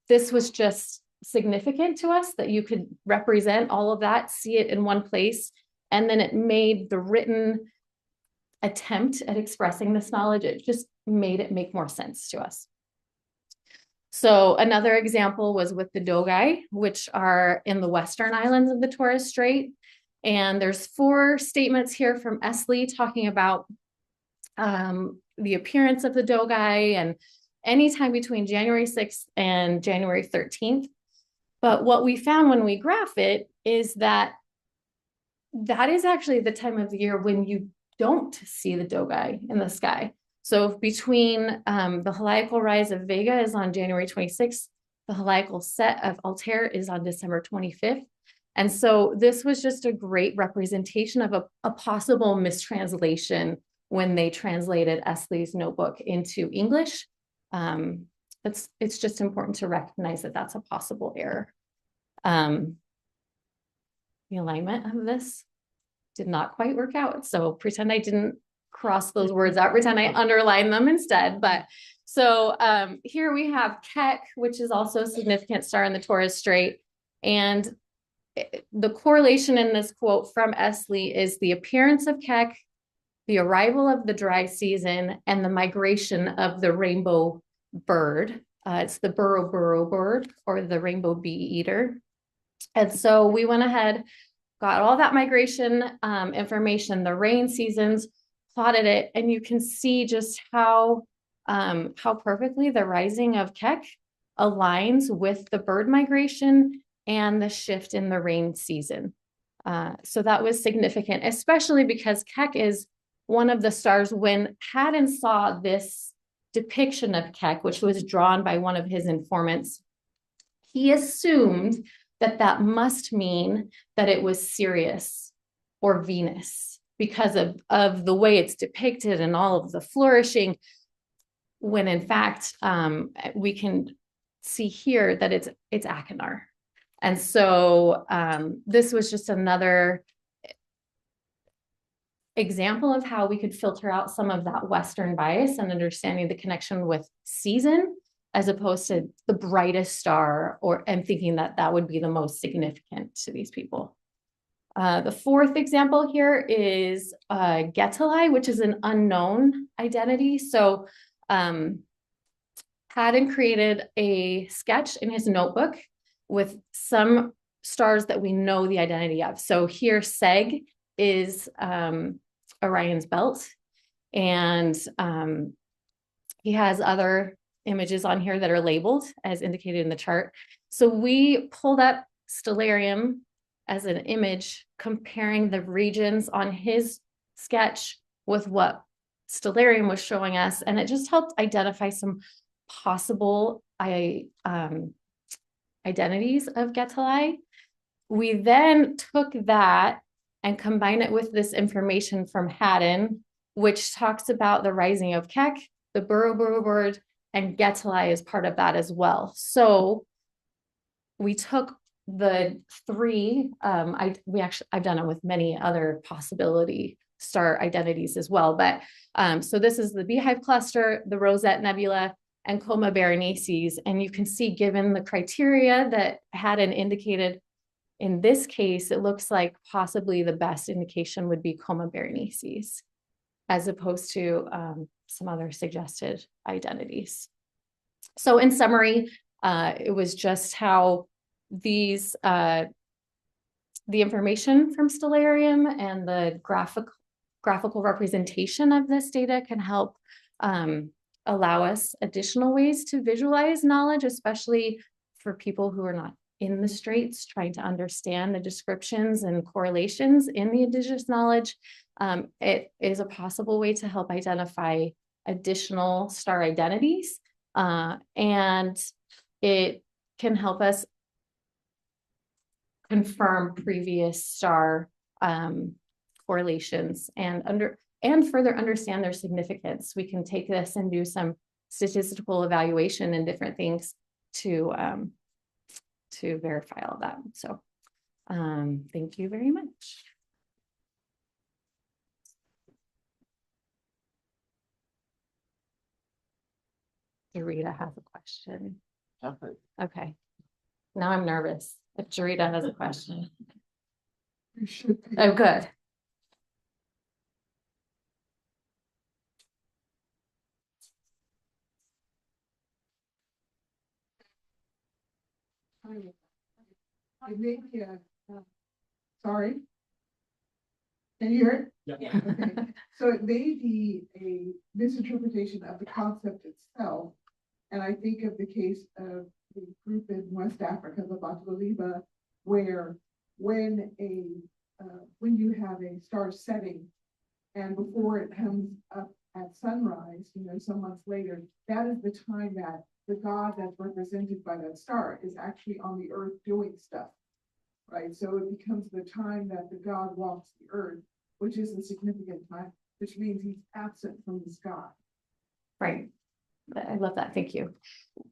this was just significant to us that you could represent all of that, see it in one place, and then it made the written attempt at expressing this knowledge, it just made it make more sense to us. So another example was with the Dogai, which are in the western islands of the Torres Strait. And there's 4 statements here from Esley talking about the appearance of the Dogai and anytime between January 6th and January 13th. But what we found when we graph it is that that is actually the time of the year when you don't see the Dogai in the sky. So between the heliacal rise of Vega is on January 26th, the heliacal set of Altair is on December 25th. And so this was just a great representation of a possible mistranslation when they translated Esley's notebook into English. It's just important to recognize that that's a possible error. The alignment of this did not quite work out. So pretend I didn't cross those words out, pretend I underlined them instead. But so here we have Keck, which is also a significant star in the Torres Strait. And the correlation in this quote from Esley is the appearance of Keck, the arrival of the dry season, and the migration of the rainbow bird. It's the Borobudur bird, or the rainbow bee eater. And so we went ahead, got all that migration information, the rain seasons, plotted it, and you can see just how perfectly the rising of Keck aligns with the bird migration and the shift in the rain season. So that was significant, especially because Keck is one of the stars. When Haddon saw this depiction of Keck, which was drawn by one of his informants, he assumed that that must mean that it was Sirius or Venus because of the way it's depicted and all of the flourishing, when in fact, we can see here that it's Achenar. And so this was just another example of how we could filter out some of that Western bias and understanding the connection with season, as opposed to the brightest star, and thinking that that would be the most significant to these people. The 4th example here is Getalai, which is an unknown identity. So Haddon created a sketch in his notebook with some stars that we know the identity of. So here Seg is Orion's belt, and he has other images on here that are labeled as indicated in the chart. So we pulled up Stellarium as an image comparing the regions on his sketch with what Stellarium was showing us, and it just helped identify some possible identities of Getalai. We then took that and combined it with this information from Haddon, which talks about the rising of Kek, the Borobudur, and Getalai is part of that as well. So we took the three, I've done it with many other possibility star identities as well, but so this is the Beehive Cluster, the Rosette Nebula, and Coma Berenices, and you can see, given the criteria that Haddon indicated, in this case, it looks like possibly the best indication would be Coma Berenices, as opposed to some other suggested identities. So in summary, it was just how these, the information from Stellarium and the graphical representation of this data can help allow us additional ways to visualize knowledge, especially for people who are not in the straits, trying to understand the descriptions and correlations in the indigenous knowledge. It is a possible way to help identify additional star identities, and it can help us confirm previous star correlations and further understand their significance. We can take this and do some statistical evaluation and different things to verify all that. So thank you very much. Jarita has a question. Okay. Now I'm nervous. If Jarita has a question. You should be. Oh, good. It may be a, sorry. Can you hear it? Yeah. Okay. So it may be a misinterpretation of the concept itself. And I think of the case of the group in West Africa, the Batululiba, where when you have a star setting and before it comes up at sunrise, some months later, that is the time that the god that's represented by that star is actually on the earth doing stuff, right? So it becomes the time that the god walks the earth, which is a significant time, which means he's absent from the sky. Right. I love that. Thank you.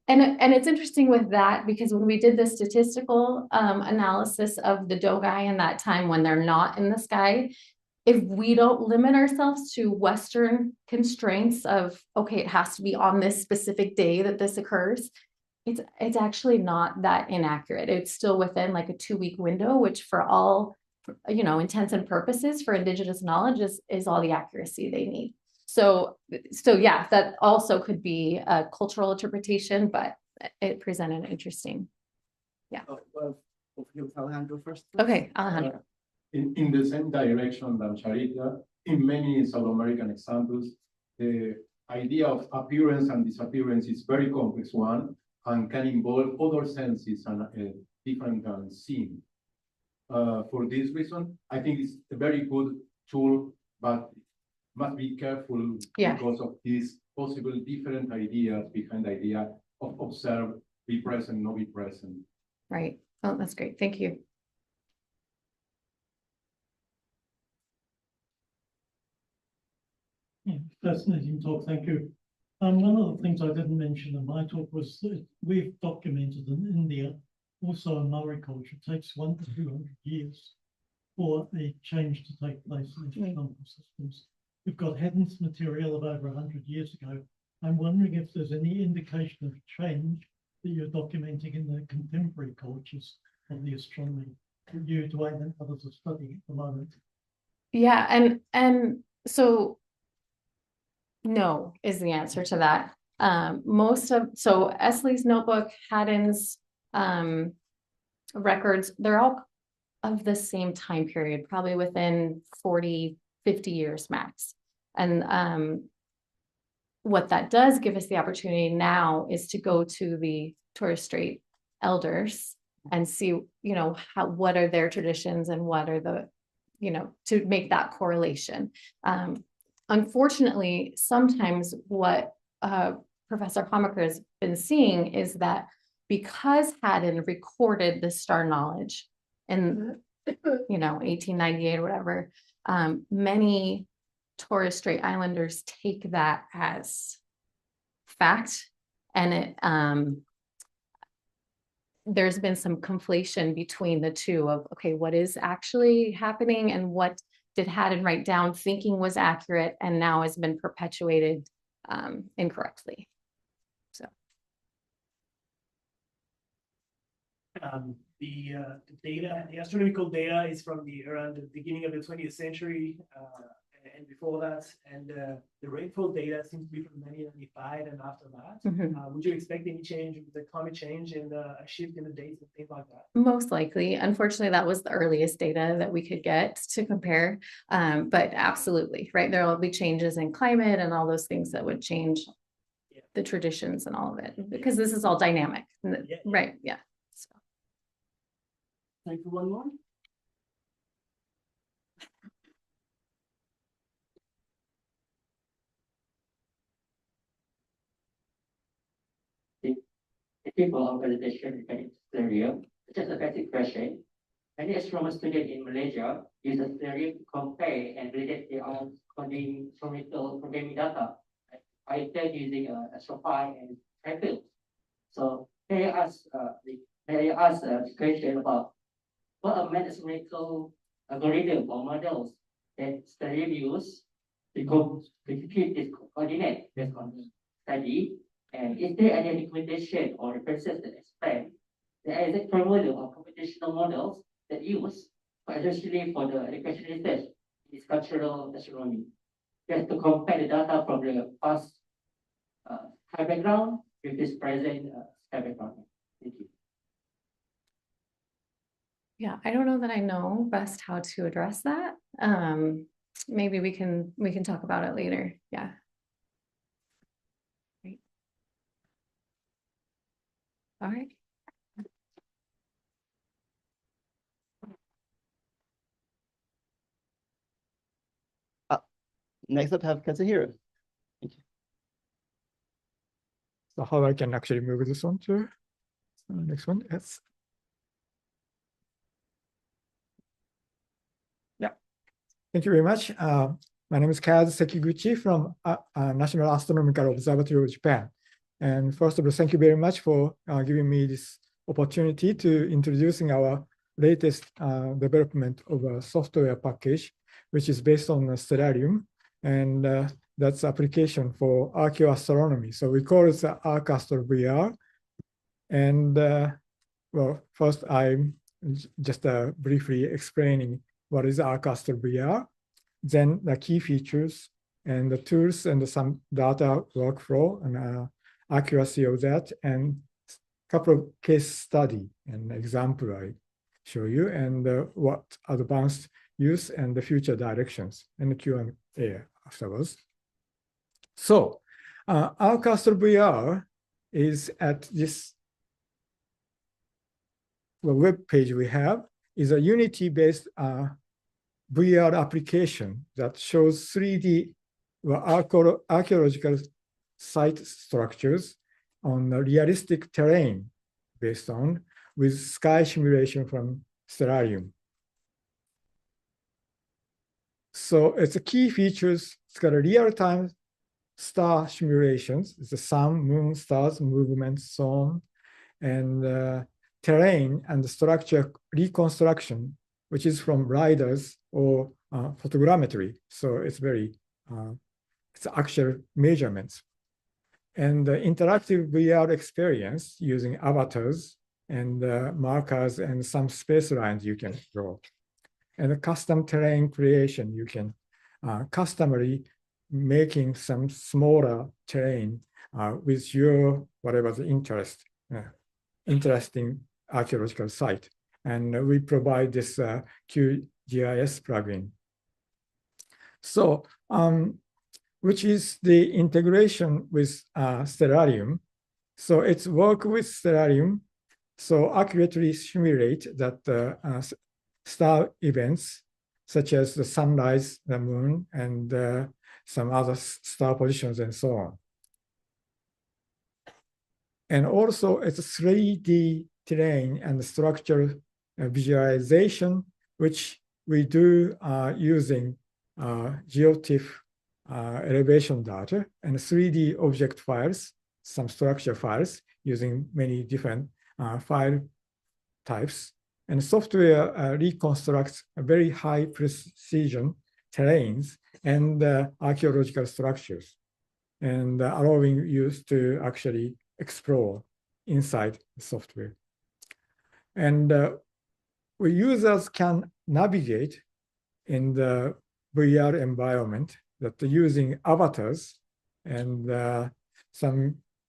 And it's interesting with that, because when we did the statistical analysis of the Dogai in that time when they're not in the sky, if we don't limit ourselves to Western constraints of, okay, it has to be on this specific day that this occurs, it's actually not that inaccurate. It's still within like a 2-week window, which for all, intents and purposes for indigenous knowledge is all the accuracy they need. So yeah, that also could be a cultural interpretation, but it presented interesting. Yeah. Alejandro first. Okay, Alejandro. In the same direction than Charita, in many South American examples, the idea of appearance and disappearance is very complex one and can involve other senses and different than seeing. For this reason, I think it's a very good tool, but must be careful because of these possible different ideas behind the idea of observe, be present, not be present. Right. Oh, that's great. Thank you. Yeah, fascinating talk. Thank you. One of the things I didn't mention in my talk was that we've documented in India, also in Maori culture, it takes 100 to 200 years for a change to take place in astronomical systems. We've got Haddon's material of over 100 years ago. I'm wondering if there's any indication of change that you're documenting in the contemporary cultures of the astronomy that you, Dwayne, and others are studying at the moment. Yeah, and so no is the answer to that. So Esley's notebook, Haddon's records, they're all of the same time period, probably within 40, 50 years max. And what that does give us the opportunity now is to go to the Torres Strait elders and see, what are their traditions and what are the, to make that correlation. Unfortunately, sometimes what Professor Hamaker is been seeing is that because Haddon recorded the star knowledge in, 1898 or whatever, many Torres Strait Islanders take that as fact, and it there's been some conflation between the two of, okay, what is actually happening and what did Haddon write down thinking was accurate and now has been perpetuated incorrectly. So the data, the astronomical data is from around the beginning of the 20th century and before that, and the rainfall data seems to be from 1995 and after that. Would you expect any change with the climate change and a shift in the dates and things like that? most likely. Unfortunately, that was the earliest data that we could get to compare. But absolutely, right? There will be changes in climate and all those things that would change the traditions and all of it, because this is all dynamic, right? Yeah. So. Time for one more. The people of validation regarding Stellarium, just a basic question. Many astronomer students in Malaysia use the Stellarium to compare and validate their own astronomical programming data, either using AstroPi and Skycultures. So may I ask the question about what are main astronomical algorithm or models that Stellarium use to compute this coordinate based on the study? And is there any documentation or references that explain the exact model or computational models that use, especially for the education research in cultural astronomy, just to compare the data from the past sky background with this present sky background? Thank you. Yeah, I don't know that I know best how to address that. Maybe we can talk about it later. Yeah. All right. Next up, have Kazuhiro. Thank you. So how I can actually move this on to next one? Yes. Yeah. Thank you very much. My name is Kazuhiro Sekiguchi from National Astronomical Observatory of Japan. And first of all, thank you very much for giving me this opportunity to introducing our latest development of a software package, which is based on Stellarium, and that's application for archaeoastronomy. So we call it arcAstro VR. And well, first I'm just briefly explaining what is arcAstro VR, then the key features and the tools and some data workflow and accuracy of that, and a couple of case study and example I show you, and what advanced use and the future directions, and the Q&A afterwards. So arcAstro VR is at this web page we have, is a Unity-based VR application that shows 3D archaeological site structures on a realistic terrain based on with sky simulation from Stellarium. So it's a key features. It's got a real-time star simulations. It's the sun, moon, stars, movements, so on, and terrain and the structure reconstruction, which is from lidars or photogrammetry. So it's very it's actual measurements. And the interactive VR experience using avatars and markers and some space lines you can draw. And the custom terrain creation, you can customly making some smaller terrain with your whatever the interest, interesting archaeological site. And we provide this QGIS plugin. So which is the integration with Stellarium. So it's work with Stellarium, so accurately simulate that star events, such as the sunrise, the moon, and some other star positions and so on. And also it's a 3D terrain and structure visualization, which we do using GeoTIFF elevation data and 3D object files, some structure files using many different file types. And software reconstructs a very high precision terrains and archaeological structures, and allowing use to actually explore inside the software. And users can navigate in the VR environment that using avatars and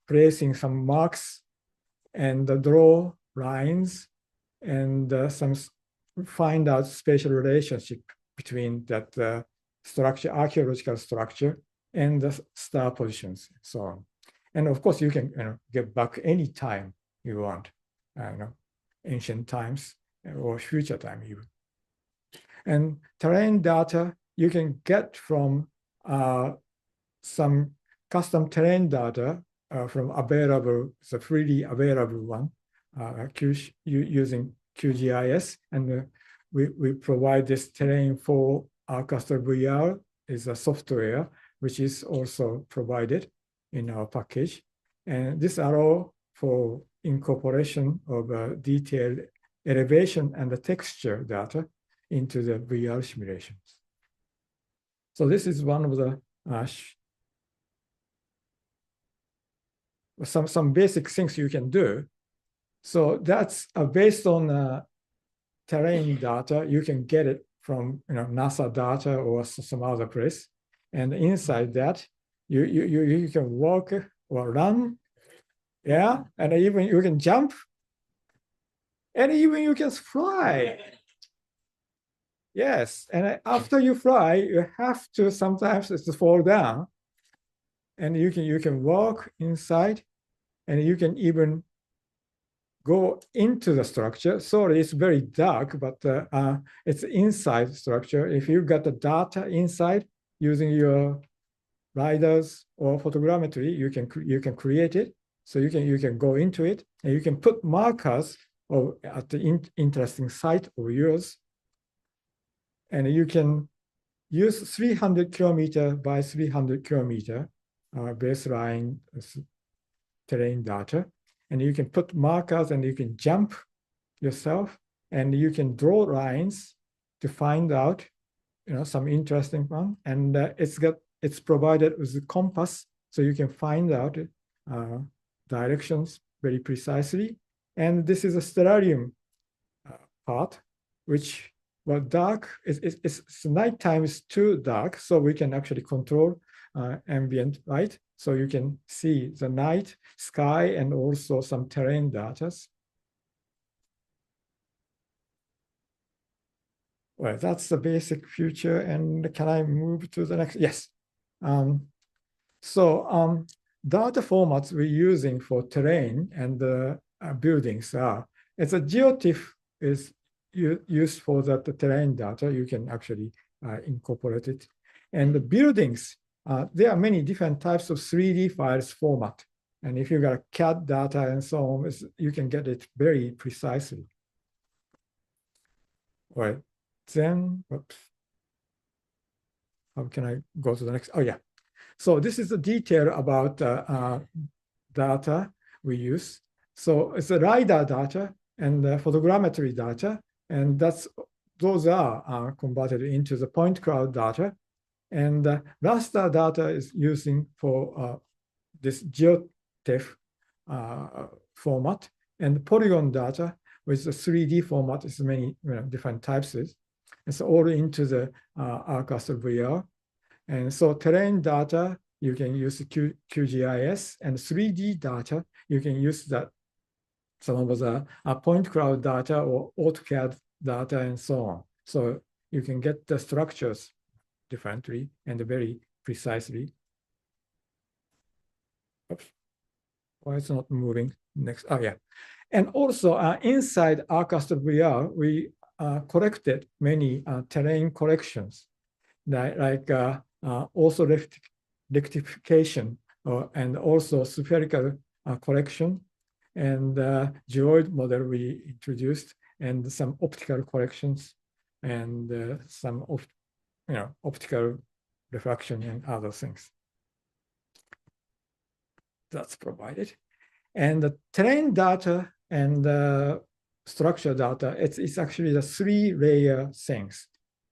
placing some marks and draw lines and find out spatial relationship between that structure, archaeological structure, and the star positions, and so on. And of course, you can get back any time you want, ancient times or future time even. And terrain data you can get from some custom terrain data from available, the freely available one, using QGIS, and we provide this terrain for arcAstro VR is a software which is also provided in our package, and this allows for incorporation of detailed elevation and the texture data into the VR simulations. So this is one of the some basic things you can do. So that's based on terrain data. You can get it from NASA data or some other place, and inside that you can walk or run, yeah, and even you can jump, and even you can fly. Yes, and after you fly, you have to sometimes fall down, and you can walk inside, and you can even go into the structure. Sorry, it's very dark, but it's inside structure. If you got the data inside using your lidars or photogrammetry, you can create it. So you can go into it, and you can put markers at the interesting site of yours. And you can use 300 kilometer by 300 kilometer baseline terrain data. And you can put markers, and you can jump yourself, and you can draw lines to find out, some interesting one. And it's provided with the compass, so you can find out directions very precisely. And this is a Stellarium part, which dark. It's nighttime is too dark, so we can actually control ambient light. So you can see the night sky and also some terrain data. Well, that's the basic feature. And can I move to the next? Yes. Data formats we're using for terrain and the buildings are, it's a GeoTIFF is used for the terrain data. You can actually incorporate it. And the buildings, there are many different types of 3D files format. And if you got CAD data and so on, you can get it very precisely. All right, then, oops. How can I go to the next? Oh, yeah. So this is the detail about data we use. So it's the LiDAR data and the photogrammetry data, and those are converted into the point cloud data. And raster data is using for this GeoTIFF format, and polygon data with the 3D format is many different types. It's all into the arcAstro VR. And so terrain data, you can use QGIS, and 3D data, you can use that some of the point cloud data or AutoCAD data and so on. So you can get the structures differently and very precisely. Oops. Why it's not moving? Next. Oh, yeah. And also inside arcAstro VR, we collected many terrain collections, like also rectification and also spherical collection and geoid model we introduced, and some optical corrections, and some of optical refraction and other things. That's provided. And the terrain data and structure data, it's actually the 3-layer things.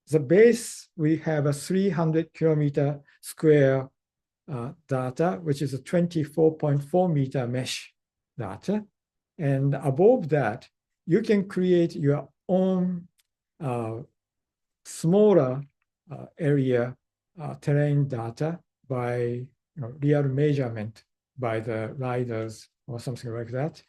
The base, we have a 300 kilometer square data, which is a 24.4 meter mesh data. And above that, you can create your own smaller area terrain data by real measurement by the riders or something like that.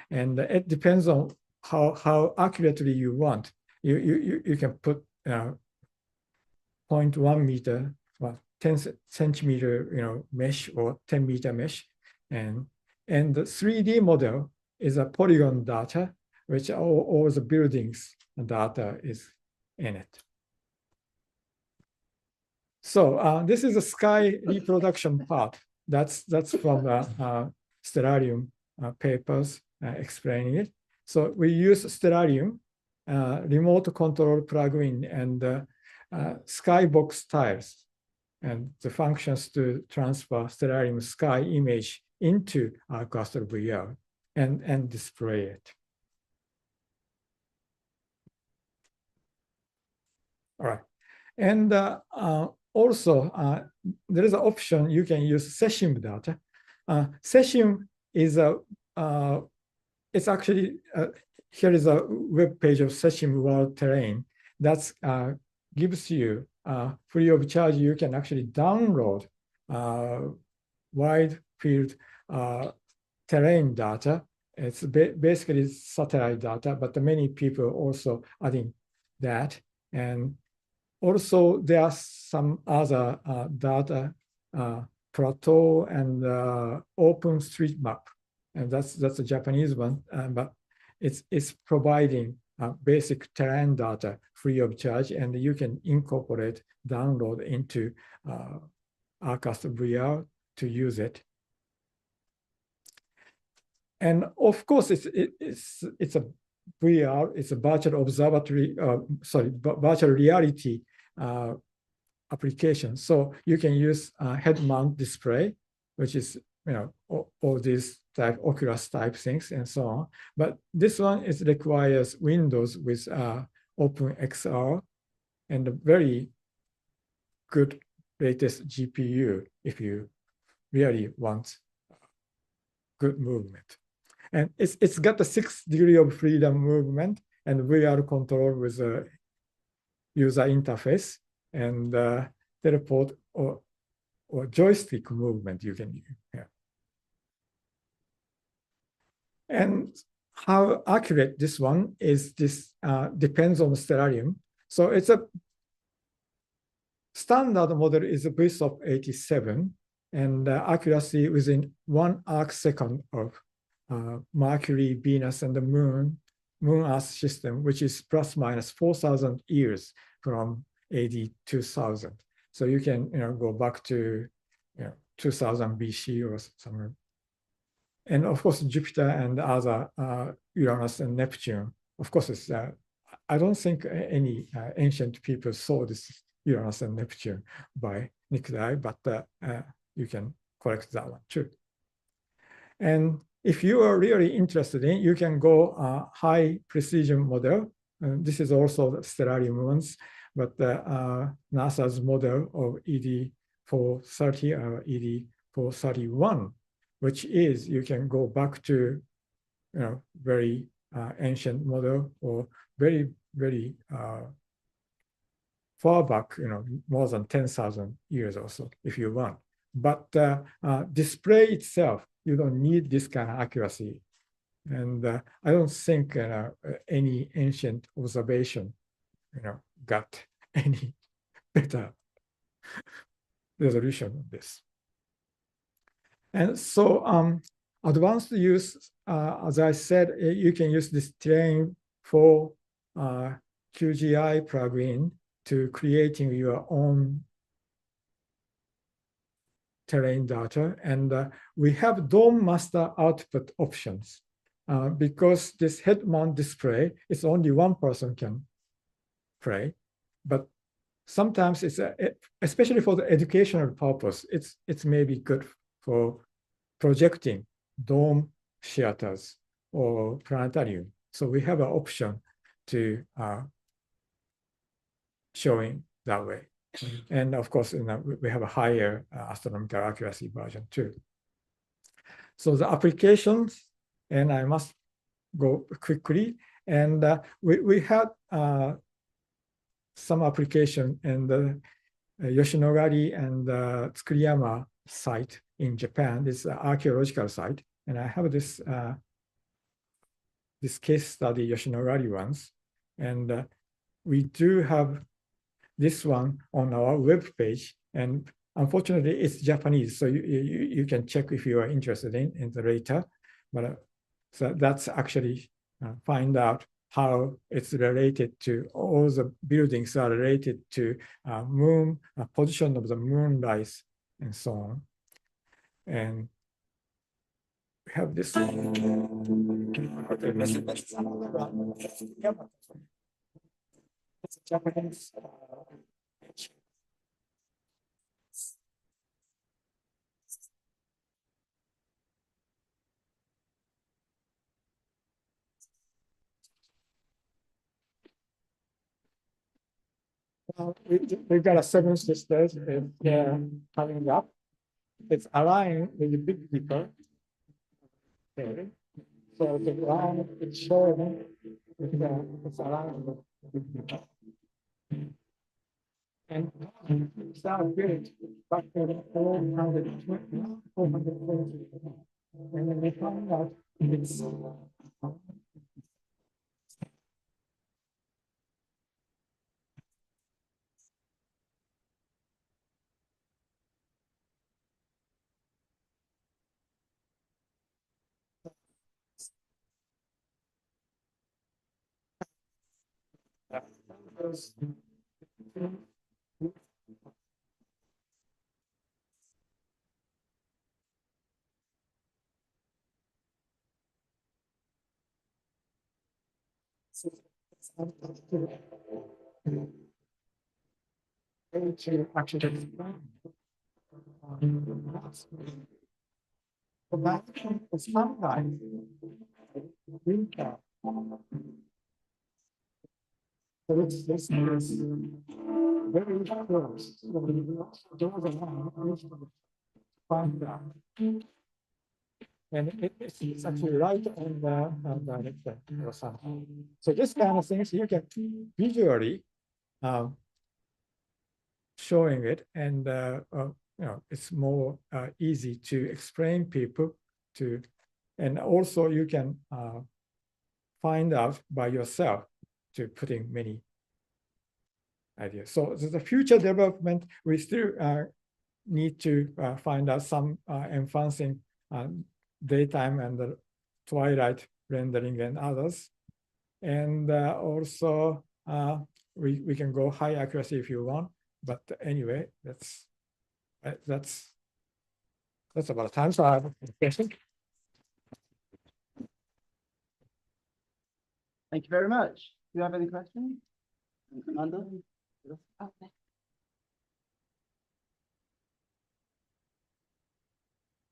And it depends on how accurately you want. You can put 0.1 meter, well, 10 centimeter mesh or 10 meter mesh. And the 3D model is a polygon data, which all the buildings data is in it. So this is a sky reproduction part. That's from Stellarium papers explaining it. So we use Stellarium, remote control plugin, and skybox tiles, and the functions to transfer Stellarium sky image into arcAstro VR and display it. All right, and also there is an option you can use session data. Session is a it's actually here is a web page of Session World Terrain that gives you free of charge. You can actually download wide field terrain data. It's basically satellite data, but many people also adding that. And also there are some other data, Plateau and OpenStreetMap, and that's a Japanese one, but it's providing basic terrain data free of charge, and you can incorporate, download into arcAstro VR to use it. And of course, it's a VR, it's a virtual observatory, virtual reality application. So you can use head mount display, which is all these type Oculus type things and so on. But this one requires Windows with OpenXR and a very good latest GPU if you really want good movement. And it's got the 6 degrees of freedom movement and VR control with a user interface and teleport or joystick movement you can use. Yeah. And how accurate this one is, this depends on Stellarium. So it's a standard model is a width of 87 and accuracy within 1 arcsecond of Mercury, Venus, and the Moon Earth system, which is plus minus 4,000 years from AD 2000. So you can go back to 2000 BC or somewhere. And of course, Jupiter and other Uranus and Neptune. Of course, it's I don't think any ancient people saw this Uranus and Neptune by naked eye, but you can collect that one too. And if you are really interested in, you can go high precision model. This is also the Stellarium ones, but NASA's model of ED430 or ED431, which is you can go back to very ancient model or very far back, more than 10,000 years or so if you want. But display itself, you don't need this kind of accuracy. And I don't think any ancient observation, got any better resolution of this. And so advanced use, as I said, you can use this terrain for QGI plugin to creating your own terrain data. And we have DOM master output options. because this head mount display is only one person can play, but sometimes it's especially for the educational purpose, it's maybe good for projecting dome theaters or planetarium. So we have an option to showing that way. And of course, we have a higher astronomical accuracy version too. So the applications, and I must go quickly, and we had some application in the Yoshinogari and Tsukuriyama site in Japan. This is an archaeological site, and I have this this case study, Yoshinogari ones, and we do have this one on our web page, and unfortunately it's Japanese, so you can check if you are interested in the later, but so that's actually find out how it's related to, all the buildings are related to moon, position of the moonrise and so on. And we have this. It's Japanese. We've got a 7 sisters coming up. It's aligned with the Big Dipper. Okay. So the ground is showing it's aligned with the Big Dipper. And it's not good, but for the 420. And then we found out it's to actually it's not right. So it's this is very close. So we find that. And it's actually right on the direction or something. So this kind of things you can visually showing it, and it's more easy to explain people to, and also you can find out by yourself to putting many ideas. So the future development, we still need to find out some enhancing daytime and the twilight rendering and others. And also we can go high accuracy if you want, but anyway, that's about time. So I have a question. Thank you very much. Do you have any questions? Amanda? Okay.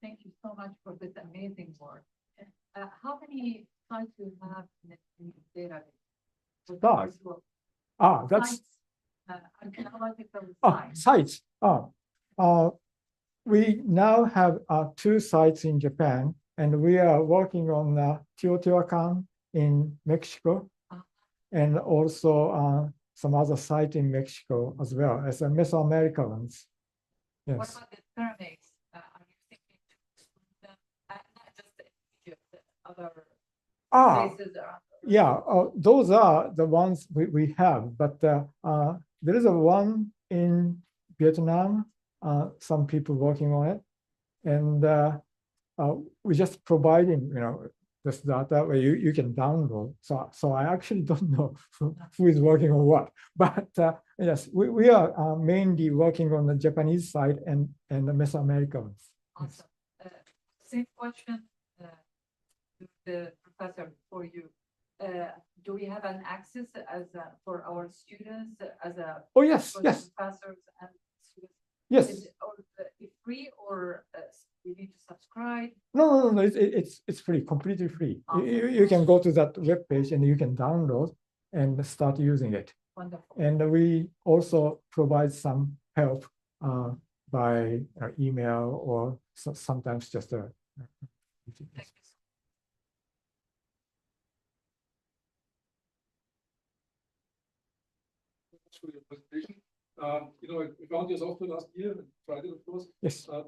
Thank you so much for this amazing work. How many sites do you have in the database? Stars. That's sites, archaeological sites. We now have 2 sites in Japan, and we are working on Teotihuacan in Mexico, and also some other site in Mexico as well as the Mesoamerican ones. Yes. What about the pyramids? Are you thinking to exclude them? Not just Egypt, other places around? Yeah, those are the ones we have, but there is a one in Vietnam, some people working on it, and we're just providing, this data where you can download. So I actually don't know who is working on what, but yes, we are mainly working on the Japanese side and the Mesoamerican ones. Awesome. Same question to the Professor, for you. Do we have an access for our students as a Oh, yes, for yes. professors and students? Yes. Is it free or we need to subscribe? No. It's free, completely free. You can go to that web page and you can download and start using it. Wonderful. And we also provide some help by email or sometimes just a. For your presentation. We found your software last year and tried it, of course. Yes. The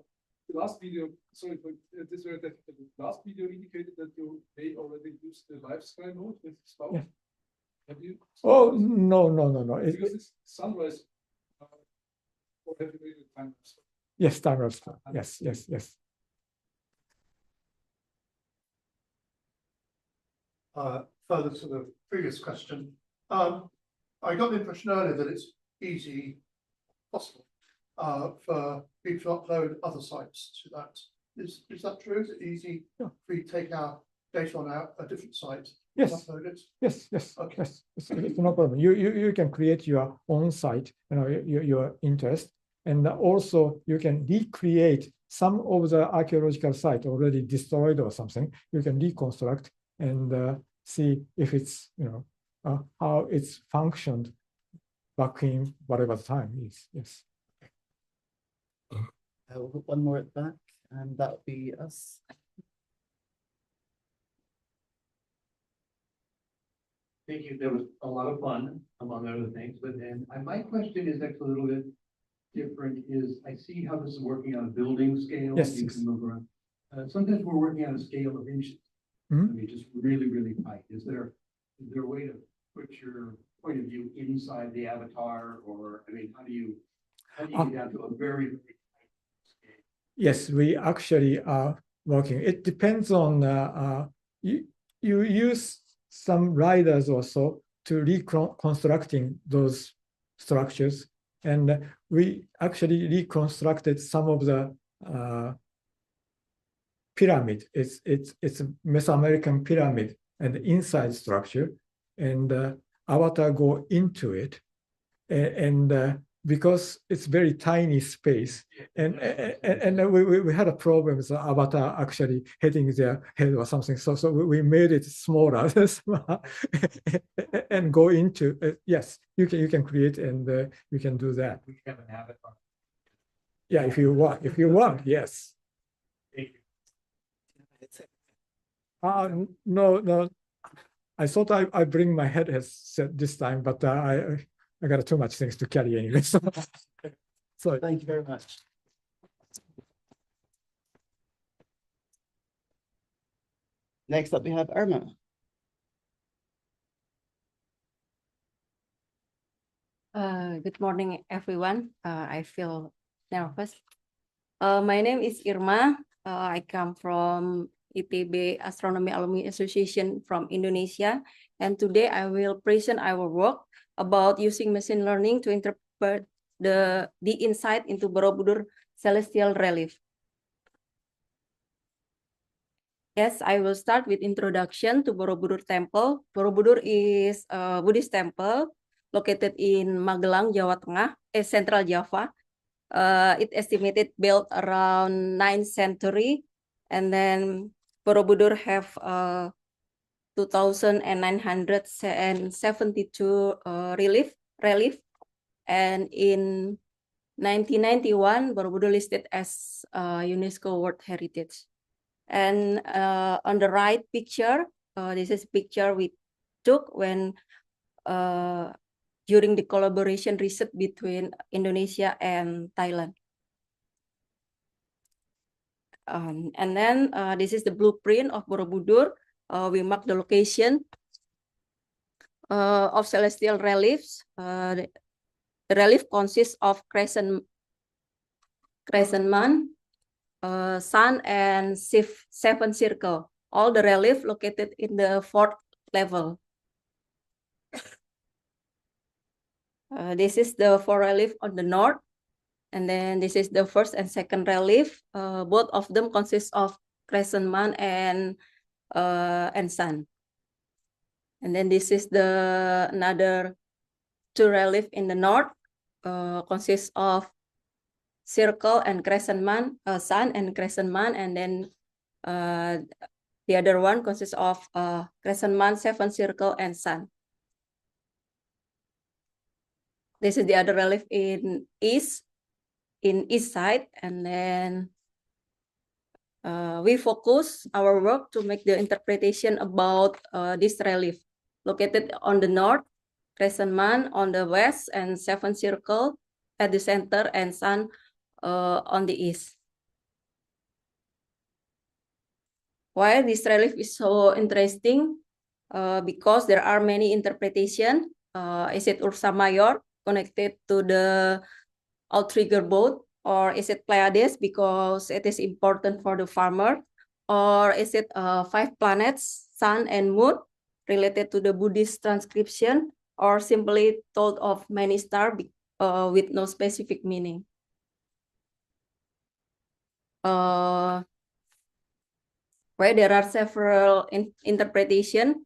last video, sorry for this very technical. The last video indicated that you may already use the live sky mode with stuff. Yeah. Have you? Oh, no. Because it's sunrise. Or have you made it time lapse? Yes, time lapse. Yes. Further to the previous question, I got the impression earlier that it's easy, possible, for people to upload other sites to that. Is that true? Is it easy if we take our data on a different site? Yes. Upload it? Yes. Okay. Yes. It's no problem. You can create your own site, your interest, and also you can recreate some of the archaeological site already destroyed or something. You can reconstruct and see if it's how it's functioned back in whatever the time is. Yes. We'll put one more at the back, and that'll be us. Thank you. There was a lot of fun, among other things, but then my question is actually a little bit different. Is I see how this is working on a building scale. Yes. You can move around. Sometimes we're working on a scale of inches. Mm-hmm. I mean, just really, really tight. Is there a way to put your point of view inside the avatar, or I mean, how do you get down to a very, very tight scale? Yes, we actually are working. It depends on you use some riders also to reconstructing those structures, and we actually reconstructed some of the pyramid. It's a Mesoamerican pyramid and inside structure, and avatar go into it, and because it's very tiny space, and we had a problem with the avatar actually hitting their head or something. So we made it smaller and go into yes, you can create and you can do that. We have an avatar. Yeah, if you want, yes. Thank you. No. I thought I bring my headset this time, but I got too much things to carry anyway. So Thank you very much. Next up, we have Irma. Good morning, everyone. I feel nervous. My name is Irma. I come from ITB Astronomy Alumni Association from Indonesia. And today I will present our work about using machine learning to interpret the insight into Borobudur celestial relief. Yes, I will start with introduction to Borobudur Temple. Borobudur is a Buddhist temple located in Magelang, Jawa Tengah, Central Java. It estimated built around 9th century, and then Borobudur have 2,972 relief, and in 1991 Borobudur listed as UNESCO World Heritage. And on the right picture, this is a picture we took when during the collaboration research between Indonesia and Thailand. And then this is the blueprint of Borobudur. We mark the location of celestial reliefs. The relief consists of crescent moon, sun, and seven circle. All the relief located in the 4th level. This is the 4 relief on the north, and then this is the 1st and 2nd relief. Both of them consist of crescent moon and and sun. And then this is the another two relief in the north, consists of circle and crescent moon, sun and crescent moon, and then the other one consists of crescent moon, seven circle, and sun. This is the other relief in east side, and then we focus our work to make the interpretation about this relief located on the north, crescent moon on the west, and seven circle at the center, and sun on the east. Why this relief is so interesting? Because there are many interpretations. Is it Ursa Major connected to the outrigger boat, or is it Pleiades because it is important for the farmer, or is it 5 planets, sun and moon, related to the Buddhist transcription, or simply told of many stars with no specific meaning? Where there are several interpretations,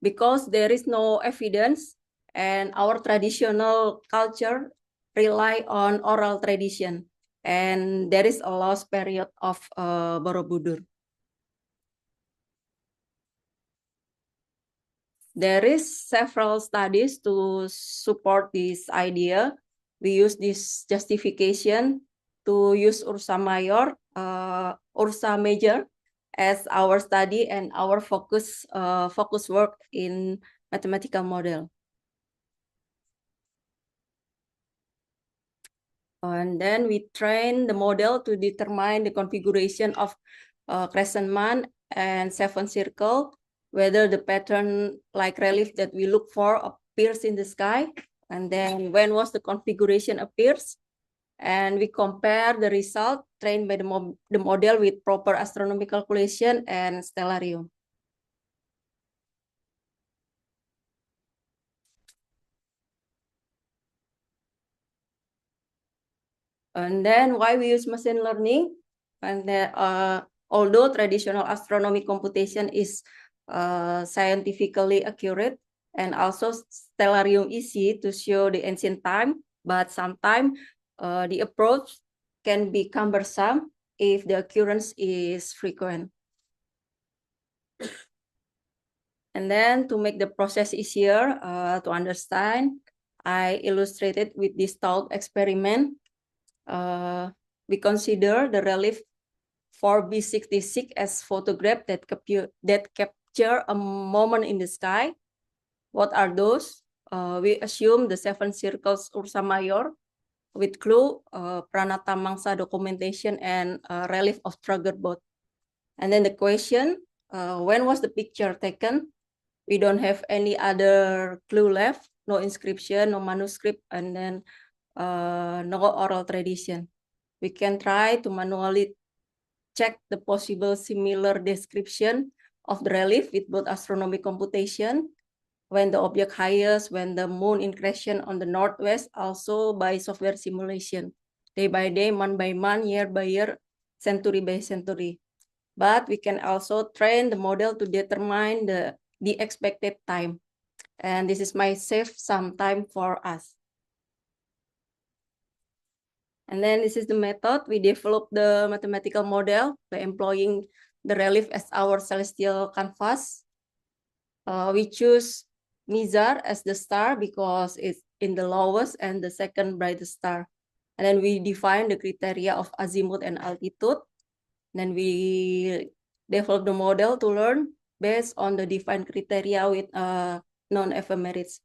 because there is no evidence, and our traditional culture rely on oral tradition, and there is a lost period of Borobudur. There is several studies to support this idea. We use this justification to use Ursa Major, Ursa Major as our study and our focus work in mathematical model. And then we train the model to determine the configuration of crescent moon and seven circle, whether the pattern like relief that we look for appears in the sky, and then when was the configuration appears. And we compare the result trained by the model with proper astronomical calculation and Stellarium. And then why we use machine learning? And although traditional astronomy computation is scientifically accurate, and also Stellarium easy to show the ancient time, but sometimes the approach can be cumbersome if the occurrence is frequent. And then to make the process easier to understand, I illustrated with this thought experiment. We consider the relief 4B66 as photograph that capture a moment in the sky. What are those? We assume the seven circles Ursa Major with clue, Pranata Mangsa documentation, and relief of trigger boat. And then the question, when was the picture taken? We don't have any other clue left, no inscription, no manuscript, and then no oral tradition. We can try to manually check the possible similar description of the relief with both astronomy computation, when the object highest, when the moon in crescent on the northwest, also by software simulation, day by day, month by month, year by year, century by century. But we can also train the model to determine the expected time. And this is my save some time for us. And then this is the method. We developed the mathematical model by employing the relief as our celestial canvas. We choose Mizar as the star because it's in the lowest and the second brightest star. And then we define the criteria of azimuth and altitude. Then we develop the model to learn based on the defined criteria with known ephemerides.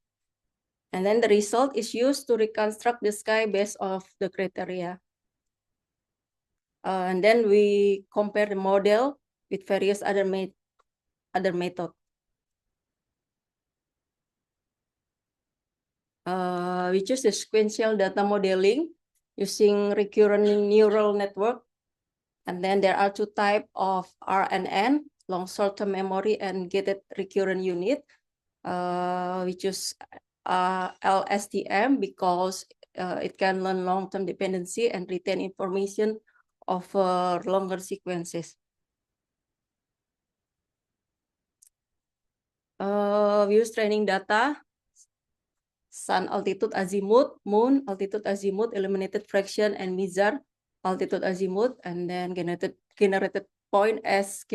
And then the result is used to reconstruct the sky based off the criteria. And then we compare the model with various other methods. We choose the sequential data modeling using recurrent neural network. And then there are two types of RNN, long short-term memory and gated recurrent unit. We choose LSTM because it can learn long-term dependency and retain information of longer sequences. We use training data, sun altitude azimuth, moon altitude azimuth, illuminated fraction, and mizar altitude azimuth, and then generated point as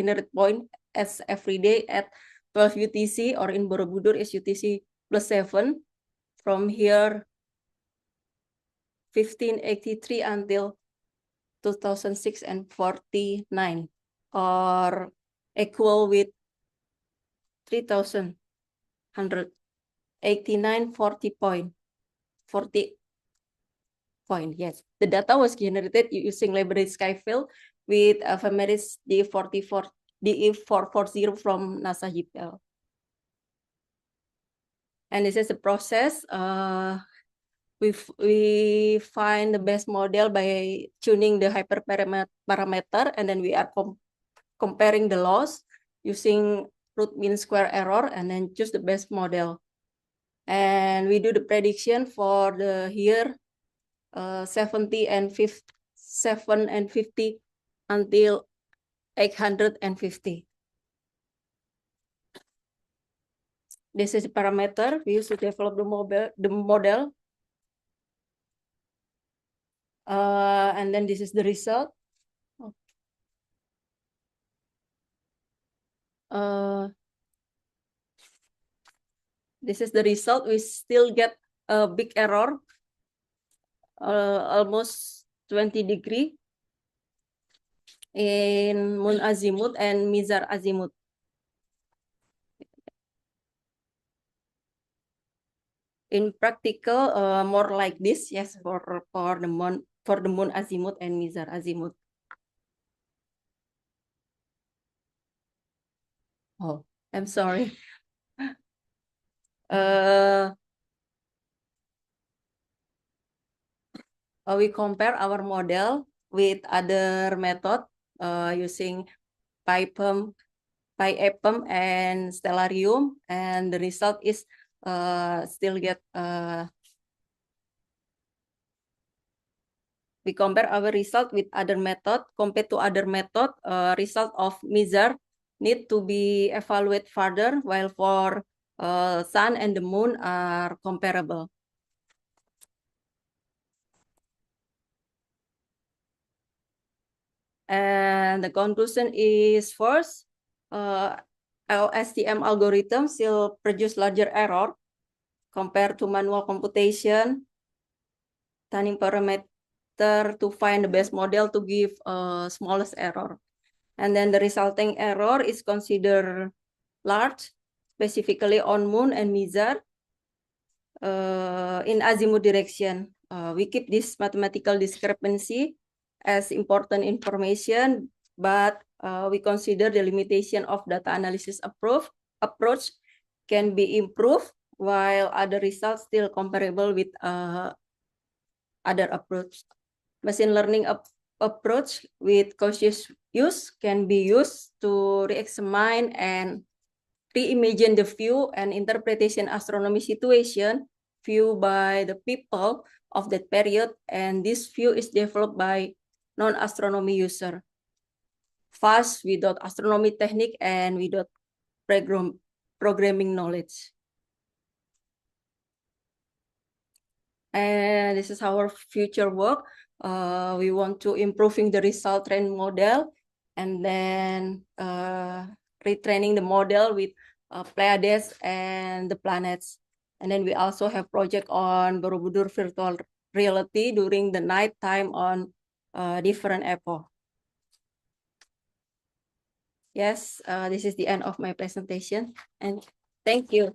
every day at 12 UTC, or in Borobudur is UTC +7. From here, 1583 until 2006 and 49, or equal with 3,189 40 point. Yes, the data was generated using library Skyfield with ephemeris DE440 from NASA JPL. And this is the process. We find the best model by tuning the hyperparameter, and then we are comparing the loss using root mean square error, and then choose the best model. And we do the prediction for the year 70 and 7 and 50 until 850. This is the parameter we use to develop the model. And then this is the result. This is the result. We still get a big error, almost 20 degree in moon azimuth and mizar azimuth. In practical, more like this, yes, for the moon azimuth and mizar azimuth. Oh, I'm sorry. We compare our model with other method using PyEpem and Stellarium, and the result is still get we compare our result with other method. Compared to other method, result of mizar need to be evaluated further, while for sun and the moon are comparable. And the conclusion is, first, LSTM algorithm still produce larger error compared to manual computation, tuning parameter to find the best model to give smallest error. And then the resulting error is considered large, specifically on moon and mizar in azimuth direction. We keep this mathematical discrepancy as important information, but we consider the limitation of data analysis approach can be improved, while other results still comparable with other approach. Machine learning approach with cautious use can be used to re-examine and reimagine the view and interpretation astronomy situation view by the people of that period, and this view is developed by non-astronomy user, fast without astronomy technique and without programming knowledge. And this is our future work. We want to improving the result train model, and then retraining the model with Pleiades and the planets. And then we also have project on Borobudur virtual reality during the night time on different epoch. Yes, this is the end of my presentation, and thank you.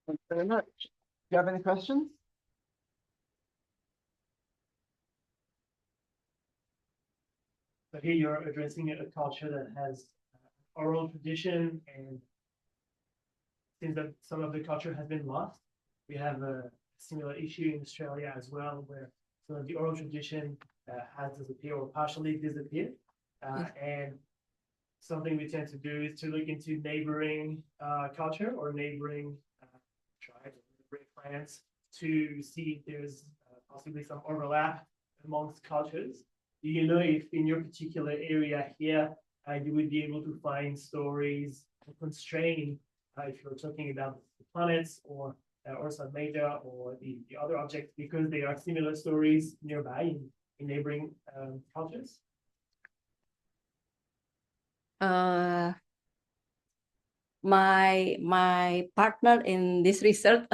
Thank you very much. Do you have any questions? So here you're addressing a culture that has oral tradition, and since that some of the culture has been lost, we have a similar issue in Australia as well, where some of the oral tradition has disappeared or partially disappeared. And something we tend to do is to look into neighboring culture or neighboring tribes, neighboring clans, to see if there's possibly some overlap amongst cultures. do you know if in your particular area here, you would be able to find stories constrained if you're talking about the planets or Ursa Major or the other objects, because there are similar stories nearby in neighboring cultures? My partner in this research,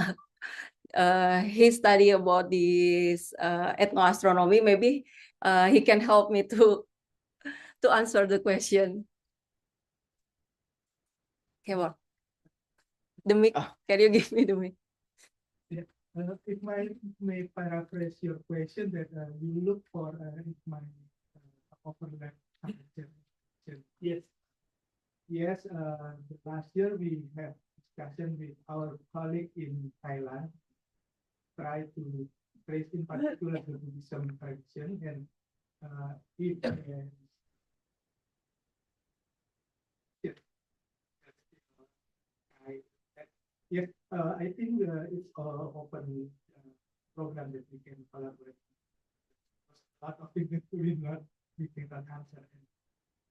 he study about this ethnoastronomy. Maybe he can help me to answer the question. Come on. The mic, can you give me the mic? Yeah. If I may paraphrase your question, that you look for if my overlap. Yes. Yes, last year we had discussion with our colleague in Thailand, try to trace in particular the Buddhism tradition, and if yes, I think it's all open program that we can collaborate. A lot of things that we cannot answer. And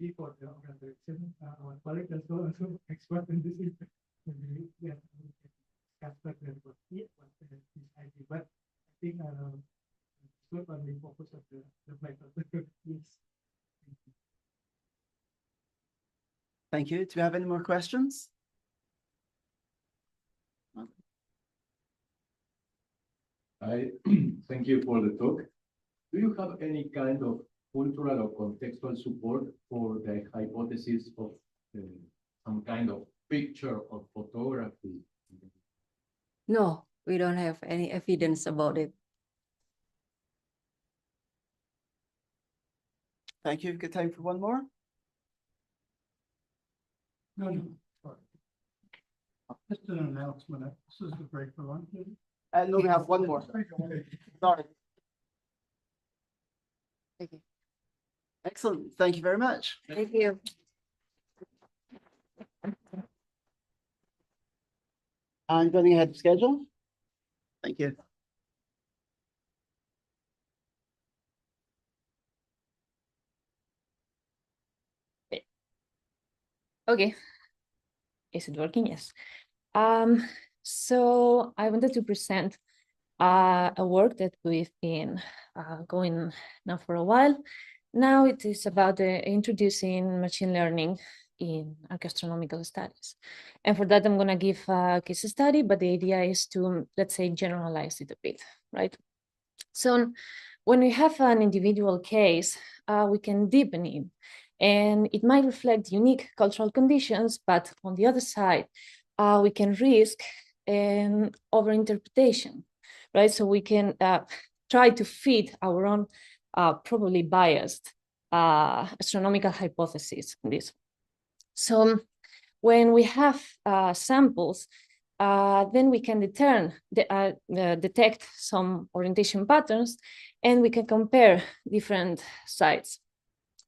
before the organization, our colleague also expert in this area. Maybe yeah, we can discuss further what this idea. But I think it's not only focus on the method. Yes. Thank you. Do we have any more questions? I thank you for the talk. Do you have any kind of cultural or contextual support for the hypothesis of some kind of picture or photography? No, we don't have any evidence about it. Thank you. Good time for one more. No. Just an announcement. This is the break for lunch. No, we have one more. Sorry. Okay. Excellent. Thank you very much. Thank you. I'm going ahead of schedule. Thank you. Okay. Is it working? Yes. So I wanted to present a work that we've been going now for a while. Now it is about introducing machine learning in archaeoastronomical studies. And for that, I'm going to give a case study, but the idea is to, let's say, generalize it a bit, right? So when we have an individual case, we can deepen it. And it might reflect unique cultural conditions, but on the other side, we can risk an overinterpretation, right? So we can try to fit our own probably biased astronomical hypotheses in this. So when we have samples, then we can detect some orientation patterns, and we can compare different sites.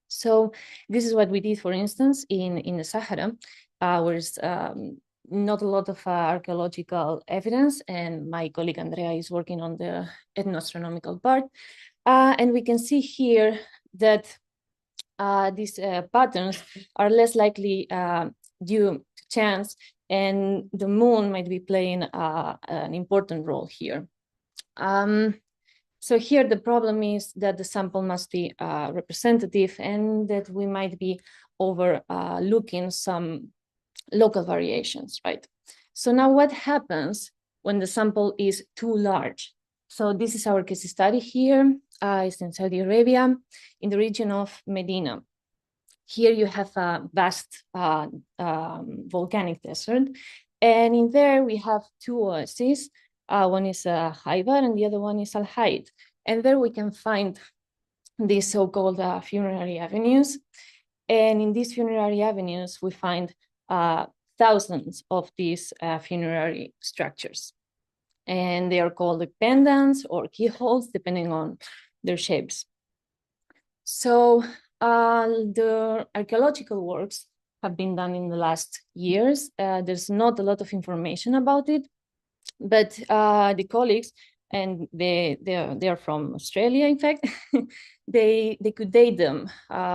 So this is what we did, for instance, in the Sahara, where there's not a lot of archaeological evidence, and my colleague Andrea is working on the ethnoastronomical part. And we can see here that these patterns are less likely due to chance, and the moon might be playing an important role here. So here the problem is that the sample must be representative, and that we might be overlooking some local variations, right? So now what happens when the sample is too large? So this is our case study here. It's in Saudi Arabia, in the region of Medina. Here you have a vast volcanic desert, and in there we have two oases. One is Haibar and the other one is Al-Haid. And there we can find these so-called funerary avenues. And in these funerary avenues, we find thousands of these funerary structures. And they are called pendants or keyholes, depending on their shapes. So the archaeological works have been done in the last years. There's not a lot of information about it. But the colleagues and they are from Australia, in fact, they could date them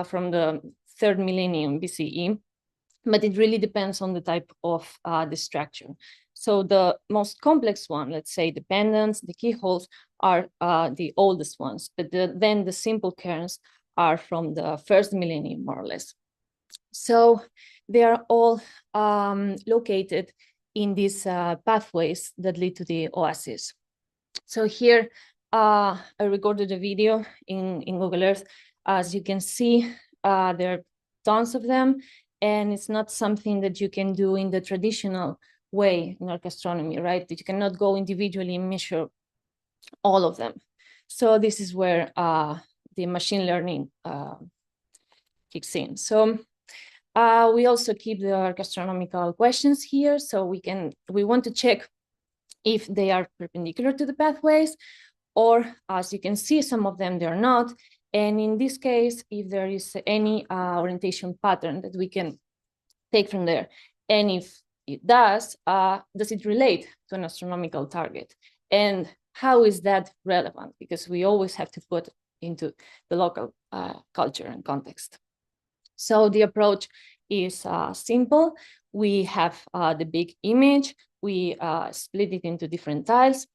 from the 3rd millennium BCE, but it really depends on the type of the structure. So the most complex one, let's say the pendants, the keyholes, are the oldest ones, but then the simple cairns are from the 1st millennium, more or less. So they are all located in these pathways that lead to the oases. So here I recorded a video in Google Earth. As you can see, there are tons of them, and it's not something that you can do in the traditional way in archaeoastronomy, right? That you cannot go individually and measure all of them. So this is where the machine learning kicks in. So we also keep the archaeoastronomical questions here. So we want to check if they are perpendicular to the pathways, or as you can see, some of them, they're not. And in this case, if there is any orientation pattern that we can take from there, and if it does it relate to an astronomical target? And how is that relevant? Because we always have to put into the local culture and context. So the approach is simple. We have the big image, we split it into different tiles,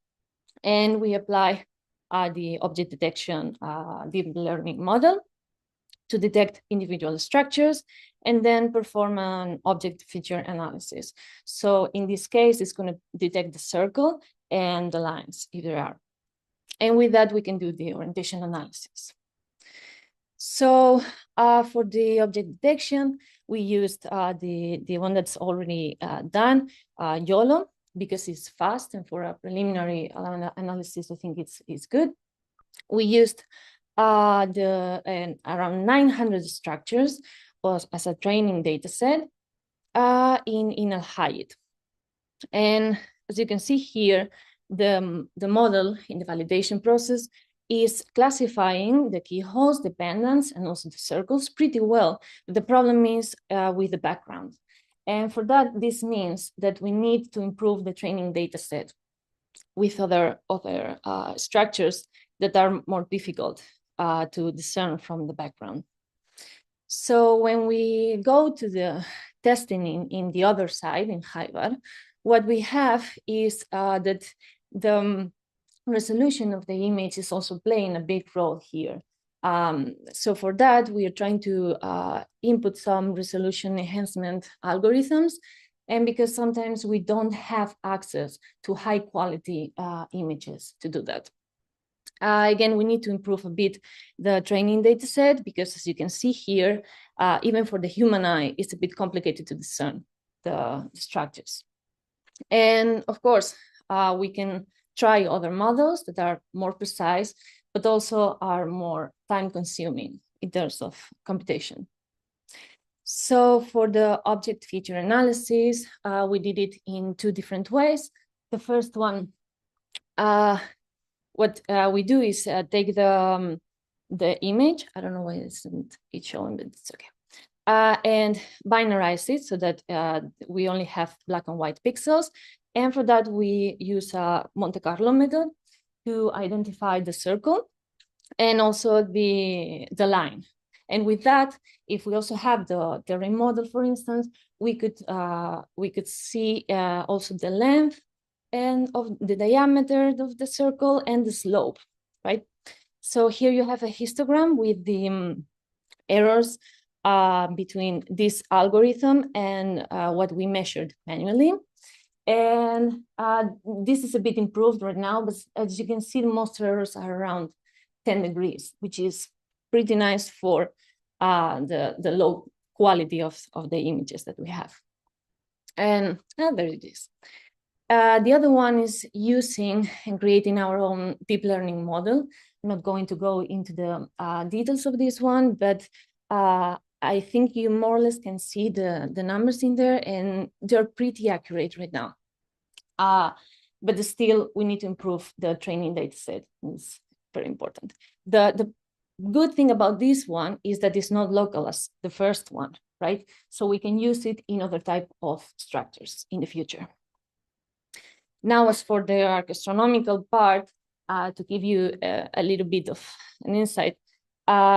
and we apply the object detection deep learning model to detect individual structures and then perform an object feature analysis. So in this case, it's going to detect the circle and the lines, if there are. And with that, we can do the orientation analysis. So for the object detection, we used the one that's already done, YOLO, because it's fast, and for a preliminary analysis, I think it's good. We used around 900 structures as a training data set in Al-Hayat. And as you can see here, the model in the validation process is classifying the keyholes, the pendants, and also the circles pretty well. But the problem is with the background. And for that, this means that we need to improve the training data set with other structures that are more difficult to discern from the background. So when we go to the testing in the other side, in Haibar, what we have is that the resolution of the image is also playing a big role here. So for that, we are trying to input some resolution enhancement algorithms, and because sometimes we don't have access to high quality images to do that. Again, we need to improve a bit the training data set, because as you can see here, even for the human eye, it's a bit complicated to discern the structures. And of course, we can try other models that are more precise, but also are more time consuming in terms of computation. So for the object feature analysis, we did it in 2 different ways. The first one, what we do is take the image. I don't know why it's showing, but it's okay. And binarize it so that we only have black and white pixels. And for that, we use a Monte Carlo method to identify the circle and also the line. And with that, if we also have the terrain model, for instance, we could see also the length and of the diameter of the circle and the slope, right? So here you have a histogram with the errors between this algorithm and what we measured manually. And this is a bit improved right now, but as you can see, most errors are around 10 degrees, which is pretty nice for the low quality of the images that we have. And there it is. The other one is using and creating our own deep learning model. I'm not going to go into the details of this one, but I think you more or less can see the numbers in there, and they're pretty accurate right now. But still, we need to improve the training data set. It's very important. The good thing about this one is that it's not local as the first one, right? So we can use it in other type of structures in the future. Now, as for the archaeoastronomical part, to give you a little bit of an insight.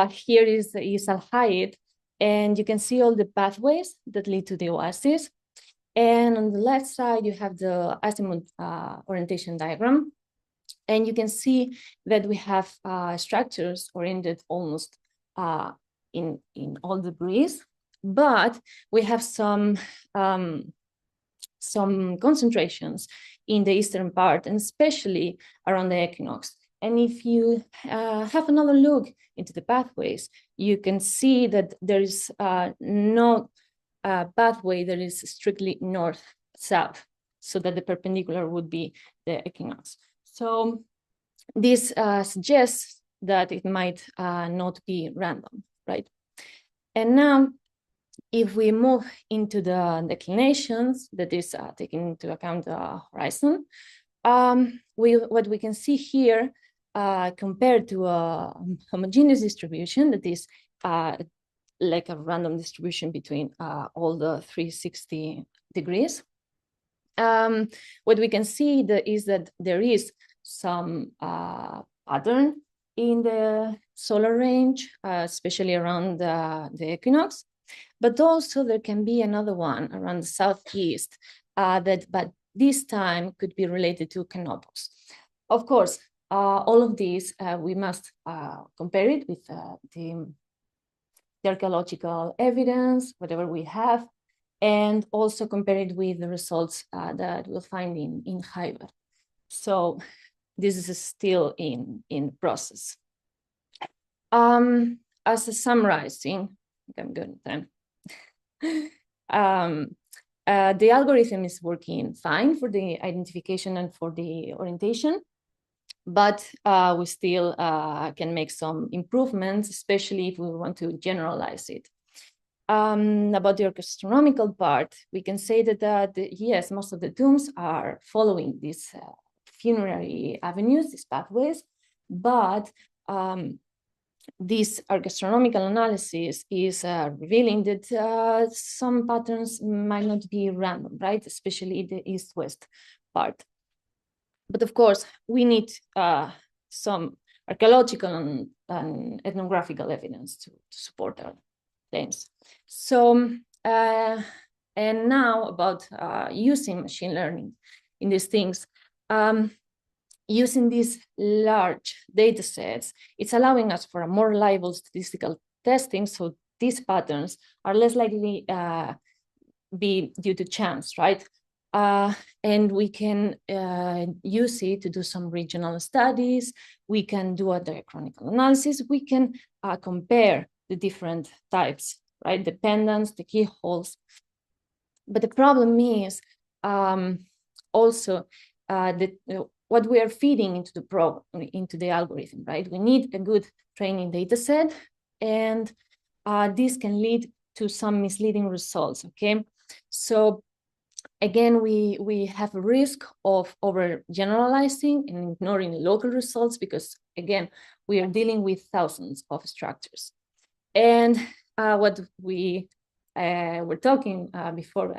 Here is Al-Hayed, and you can see all the pathways that lead to the oasis. And on the left side, you have the azimuth orientation diagram. And you can see that we have structures oriented almost in all degrees, but we have some concentrations in the eastern part, and especially around the equinox. And if you have another look into the pathways, you can see that there is no pathway that is strictly north-south, so that the perpendicular would be the equinox. So this suggests that it might not be random, right? And now, if we move into the declinations, that is taking into account the horizon, what we can see here, compared to a homogeneous distribution, that is like a random distribution between all the 360 degrees, what we can see is that there is some pattern in the solar range, especially around the equinox, but also there can be another one around the southeast but this time could be related to Canopus. Of course, all of these we must compare it with the archaeological evidence, whatever we have, and also compare it with the results that we'll find in Hyber. So this is still in process. As a summarizing, I'm good then. The algorithm is working fine for the identification and for the orientation, but we still can make some improvements, especially if we want to generalize it. About the archaeoastronomical part, we can say that yes, most of the tombs are following these funerary avenues, these pathways, but this arcAstronomical analysis is revealing that some patterns might not be random, right? Especially the east-west part. But of course, we need some archaeological and ethnographical evidence to support our claims. So, and now about using machine learning in these things. Using these large data sets, it's allowing us for a more reliable statistical testing, so these patterns are less likely be due to chance, right? And we can use it to do some regional studies. We can do a diachronical analysis. We can compare the different types, right? The pendants, the keyholes. But the problem is also that what we are feeding into the algorithm, right? We need a good training data set, and this can lead to some misleading results, okay? So again, we have a risk of overgeneralizing and ignoring local results because, again, we are dealing with thousands of structures. And what we were talking before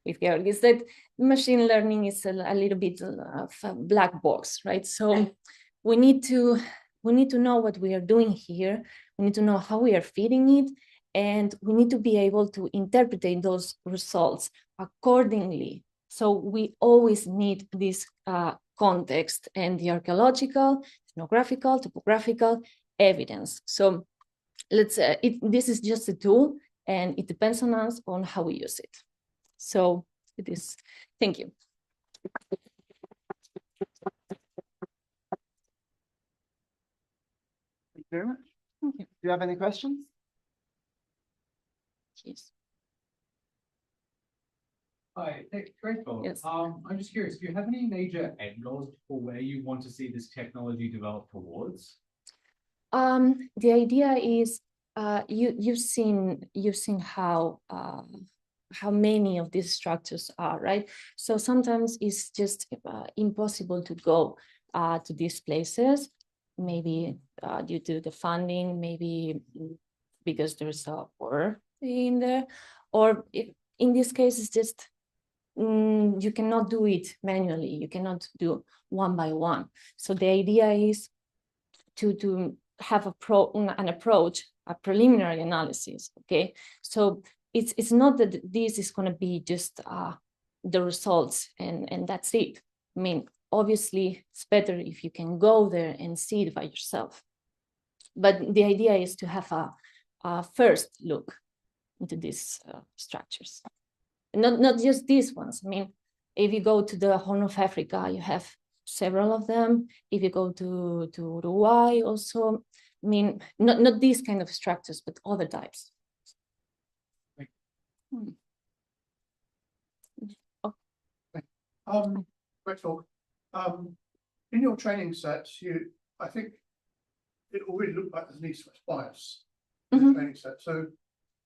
with Georg is that machine learning is a little bit of a black box, right? So we need to know what we are doing here. We need to know how we are feeding it, and we need to be able to interpret those results accordingly. So we always need this context and the archaeological, ethnographical, topographical evidence. So let's this is just a tool, and it depends on us on how we use it. So it is. Thank you. Thank you very much. Thank you. Do you have any questions? Yes. Hi, great, Philip. Yes. I'm just curious, do you have any major end goals for where you want to see this technology develop towards? The idea is you've seen how many of these structures are, right? So sometimes it's just impossible to go to these places, maybe due to the funding, maybe because there's a war in there, or if, in this case, it's just you cannot do it manually. You cannot do one by one. So the idea is to have an approach, a preliminary analysis. Okay, so it's not that this is going to be just the results and that's it. I mean, obviously, it's better if you can go there and see it by yourself. But the idea is to have a first look into these structures. Not just these ones. I mean, if you go to the Horn of Africa, you have several of them. If you go to Uruguay also, I mean, not these kind of structures, but other types. Great talk. In your training sets, I think it already looked like there's an east-west bias in the training set. So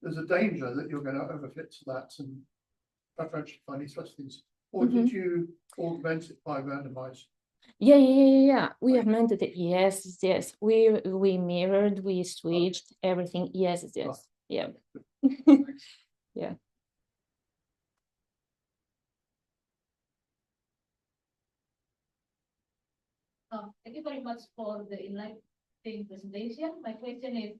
there's a danger that you're going to overfit to that and preferentially find east-west things. Or did you augment it by randomized? Yeah. We augmented it. Yes. We mirrored, we switched everything. Yes. Yeah. Yeah. Thank you very much for the enlightening presentation. My question is,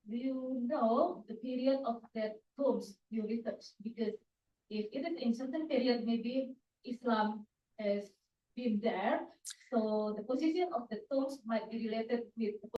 do you know the period of that tombs you researched? Because if it is in certain period, maybe Islam has been there, so the position of the tombs might be related with